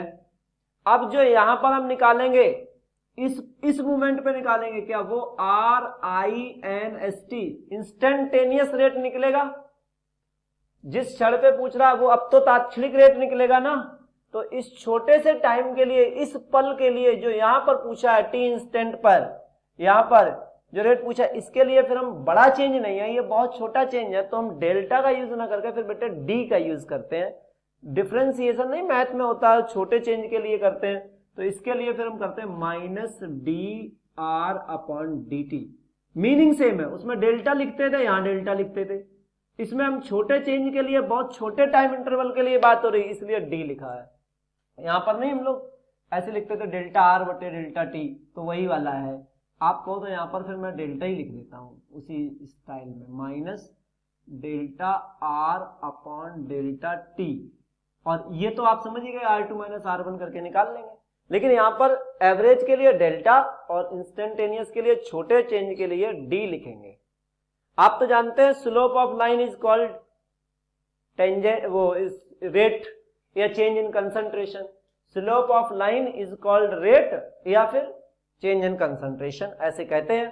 अब जो यहां पर हम निकालेंगे, इस मूवमेंट पे निकालेंगे, क्या वो RINST इंस्टेंटेनियस रेट निकलेगा। जिस क्षण पे पूछ रहा है वो अब तो तात्क्षणिक रेट निकलेगा ना। तो इस छोटे से टाइम के लिए, इस पल के लिए जो यहां पर पूछा है t इंस्टेंट पर, यहाँ पर जो रेट पूछा इसके लिए फिर हम बड़ा चेंज नहीं है, ये बहुत छोटा चेंज है, तो हम डेल्टा का यूज ना करके फिर बेटे डी का यूज करते हैं। डिफ्रेंसिएशन नहीं मैथ में होता है, छोटे चेंज के लिए करते हैं, तो इसके लिए फिर हम करते हैं minus D R upon D T. Meaning same है, उसमें डेल्टा लिखते थे, यहाँ डेल्टा लिखते थे, इसमें हम छोटे चेंज के लिए बहुत छोटे टाइम इंटरवल के लिए बात हो रही है, इसलिए डी लिखा है। यहाँ पर नहीं हम लोग ऐसे लिखते थे डेल्टा आर बटे डेल्टा टी, तो वही वाला है। आप कहो तो यहाँ पर फिर मैं डेल्टा ही लिख देता हूँ उसी स्टाइल में, minus delta r upon delta T, और ये तो आप समझ गए R2 माइनस R1 करके निकाल लेंगे। लेकिन यहाँ पर एवरेज के लिए डेल्टा और इंस्टेंटेनियस के लिए छोटे चेंज के लिए डी लिखेंगे। आप तो जानते हैं slope of line is called tangent, वो इस रेट या change in concentration. Slope of line is called rate या फिर चेंज इन कंसंट्रेशन, ऐसे कहते हैं।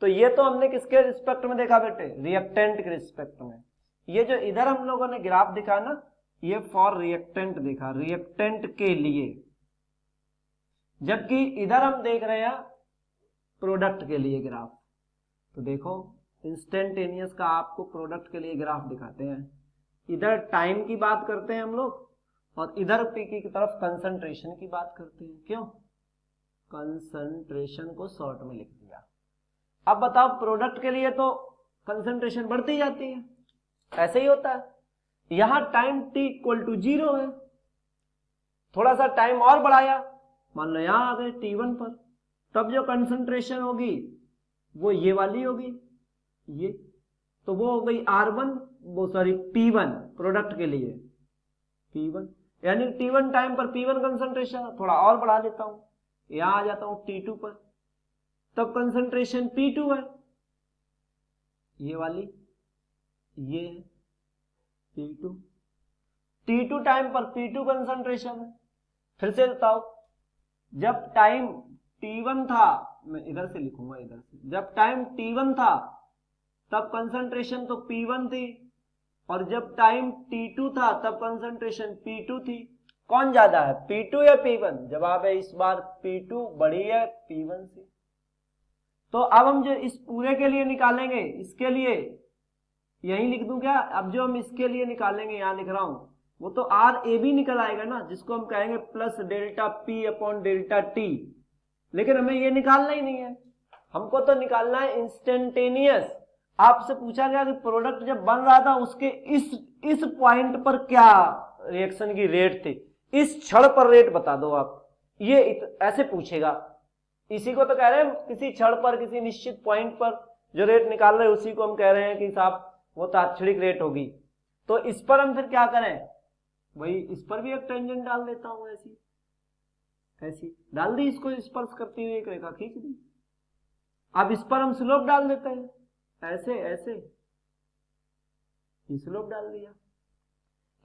तो ये तो हमने किसके रिस्पेक्ट में देखा बेटे, रिएक्टेंट के रिस्पेक्ट में। ये जो इधर हम लोगों ने ग्राफ दिखा ना, ये फॉर रिएक्टेंट देखा, रिएक्टेंट के लिए, जबकि इधर हम देख रहे हैं प्रोडक्ट के लिए ग्राफ। तो देखो इंस्टेंटेनियस का आपको प्रोडक्ट के लिए ग्राफ दिखाते हैं, इधर टाइम की बात करते हैं हम लोग और इधर की तरफ कंसंट्रेशन की बात करते हैं। क्यों? कंसंट्रेशन को शॉर्ट में लिख दिया। अब बताओ प्रोडक्ट के लिए तो कंसंट्रेशन बढ़ती जाती है, ऐसे ही होता है। यहां टाइम t इक्वल टू 0 है, थोड़ा सा टाइम और बढ़ाया, मान लो यहां आ गए t1 पर, तब जो कंसंट्रेशन होगी वो ये वाली होगी, ये तो वो हो गई R1, वो सॉरी P1 प्रोडक्ट के लिए, P1 यानी T1 टाइम पर P1 कंसंट्रेशन, थोड़ा और बढ़ा लेता हूं, यहां आ जाता हूं T2 पर, तब कंसंट्रेशन P2 है, ये वाली, ये है P2, T2 टाइम पर P2 कंसंट्रेशन है। फिर से बताओ, जब टाइम T1 था, मैं इधर से लिखूंगा, इधर से, जब टाइम T1 था तब कंसंट्रेशन तो P1 थी, और जब टाइम T2 था तब कंसंट्रेशन P2 थी। कौन ज्यादा है, P2 या P1? जवाब है इस बार P2 बड़ी है P1 से। तो अब हम जो इस पूरे के लिए निकालेंगे, इसके लिए यही लिख दूं क्या? अब जो हम इसके लिए निकालेंगे, यहां लिख रहा हूं, वो तो आर ए बी निकल आएगा ना, जिसको हम कहेंगे plus delta p upon delta T. लेकिन हमें ये निकालना ही नहीं है, हमको तो निकालना है इंस्टेंटेनियस। आपसे पूछा गया कि प्रोडक्ट जब बन रहा था उसके इस पॉइंट पर क्या रिएक्शन की रेट थी, इस क्षण पर रेट बता दो आप, ये ऐसे पूछेगा। इसी को तो कह रहे हैं, किसी क्षण पर किसी निश्चित पॉइंट पर जो रेट निकाल रहे हैं उसी को हम कह रहे हैं कि साहब वो तात्क्षणिक रेट होगी। तो इस पर हम फिर क्या करें, वही इस पर भी एक टेंजेंट डाल देता हूं, ऐसी ऐसी डाल दी, इसको स्पर्श करती हुई एक रेखा खींच दी। अब इस पर हम स्लोप डाल देते हैं, ऐसे ऐसे स्लोप डाल दिया।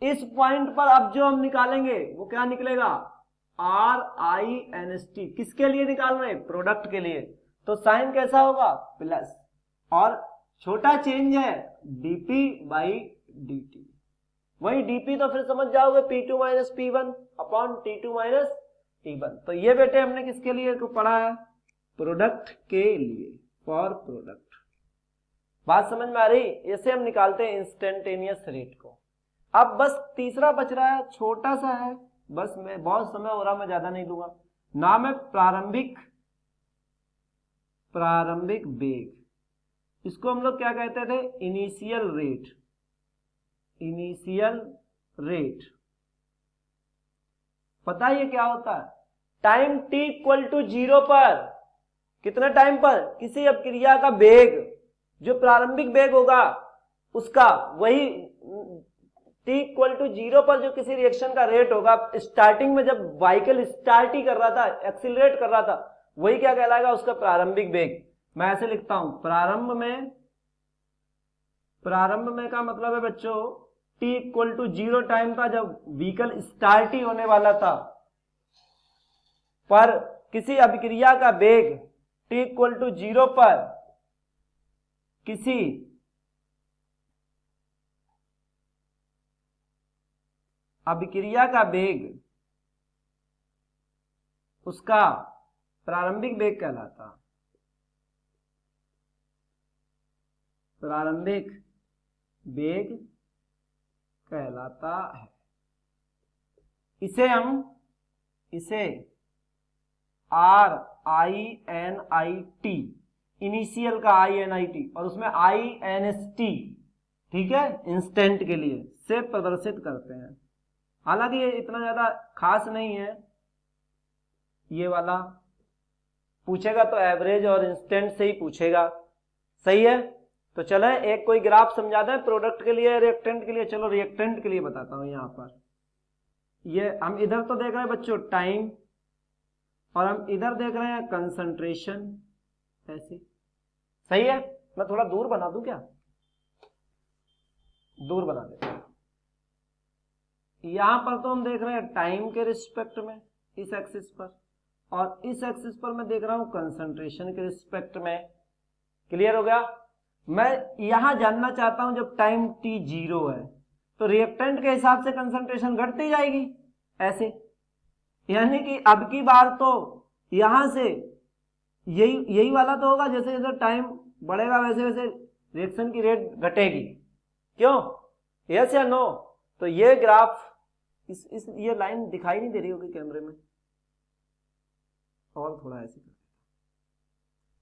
इस पॉइंट पर अब जो हम निकालेंगे वो क्या निकलेगा, RINST। किसके लिए निकाल रहे हैं, प्रोडक्ट के लिए, तो साइन कैसा होगा, प्लस, और छोटा चेंज है dp बाई dt, वही dp तो फिर समझ जाओगे P2 minus P1 upon T2 minus T1। तो ये बेटे हमने किसके लिए पढ़ा है, प्रोडक्ट के लिए, फॉर प्रोडक्ट। बात समझ में आ रही? ऐसे हम निकालते हैं इंस्टेंटेनियस रेट को। अब बस तीसरा बच रहा है, छोटा सा है, बस मैं बहुत समय हो रहा, मैं ज्यादा नहीं दूंगा। नाम है प्रारंभिक वेग। इसको हम लोग क्या कहते थे, इनिशियल रेट। इनिशियल रेट पता है ये क्या होता है, टाइम t इक्वल टू 0 पर, कितना टाइम पर, किसी अपक्रिया का वेग, जो प्रारंभिक वेग होगा उसका, वही t इक्वल टू 0 पर जो किसी रिएक्शन का रेट होगा, स्टार्टिंग में जब व्हीकल स्टार्ट ही कर रहा था, एक्सीलरेट कर रहा था, वही क्या कहलाएगा, उसका प्रारंभिक वेग। मैं ऐसे लिखता हूं, प्रारंभ में का मतलब है बच्चों t इक्वल टू 0 टाइम था जब व्हीकल स्टार्ट ही होने वाला था, पर किसी अभिक्रिया का वेग t इक्वल टू 0 पर किसी अभिक्रिया का वेग, उसका प्रारंभिक वेग कहलाता। प्रारंभिक वेग कहलाता है। इसे RINIT, इनिशियल का INIT और उसमें INST, ठीक है, इंस्टेंट के लिए से प्रदर्शित करते हैं। हालांकि ये इतना ज्यादा खास नहीं है, ये वाला पूछेगा तो एवरेज और इंस्टेंट से ही पूछेगा, सही है। तो चले एक कोई ग्राफ समझा दें प्रोडक्ट के लिए, रिएक्टेंट के लिए। चलो रिएक्टेंट के लिए बताता हूं। यहाँ पर ये हम इधर तो देख रहे हैं बच्चों टाइम, और हम इधर देख रहे हैं कंसंट्रेशन, ऐसे सही है। मैं थोड़ा दूर बना दूं क्या, दूर बना देता हूं। यहां पर तो हम देख रहे हैं टाइम के रिस्पेक्ट में इस एक्सिस पर, और इस एक्सिस पर मैं देख रहा हूं कंसंट्रेशन के रिस्पेक्ट में। क्लियर हो गया। मैं यहां जानना चाहता हूं जब टाइम t 0 है तो रिएक्टेंट के हिसाब से कंसंट्रेशन घटती जाएगी ऐसे, यानी कि अब की बार तो यहां से यही वाला तो होगा, जैसे जैसे टाइम बढ़ेगा वैसे वैसे रिएक्शन की रेट घटेगी। क्यों, यस या नो। तो ये ग्राफ ये लाइन दिखाई नहीं दे रही होगी कैमरे में, और थोड़ा ऐसे कर।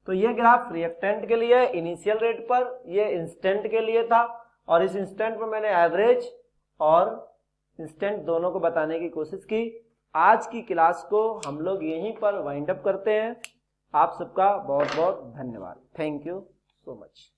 तो ये ग्राफ रिएक्टेंट के लिए इनिशियल रेट पर, ये इंस्टेंट के लिए था, और इस इंस्टेंट में मैंने एवरेज और इंस्टेंट दोनों को बताने की कोशिश की। आज की क्लास को हम लोग यहीं पर वाइंड अप करते हैं। आप सबका बहुत बहुत धन्यवाद। Thank you so much.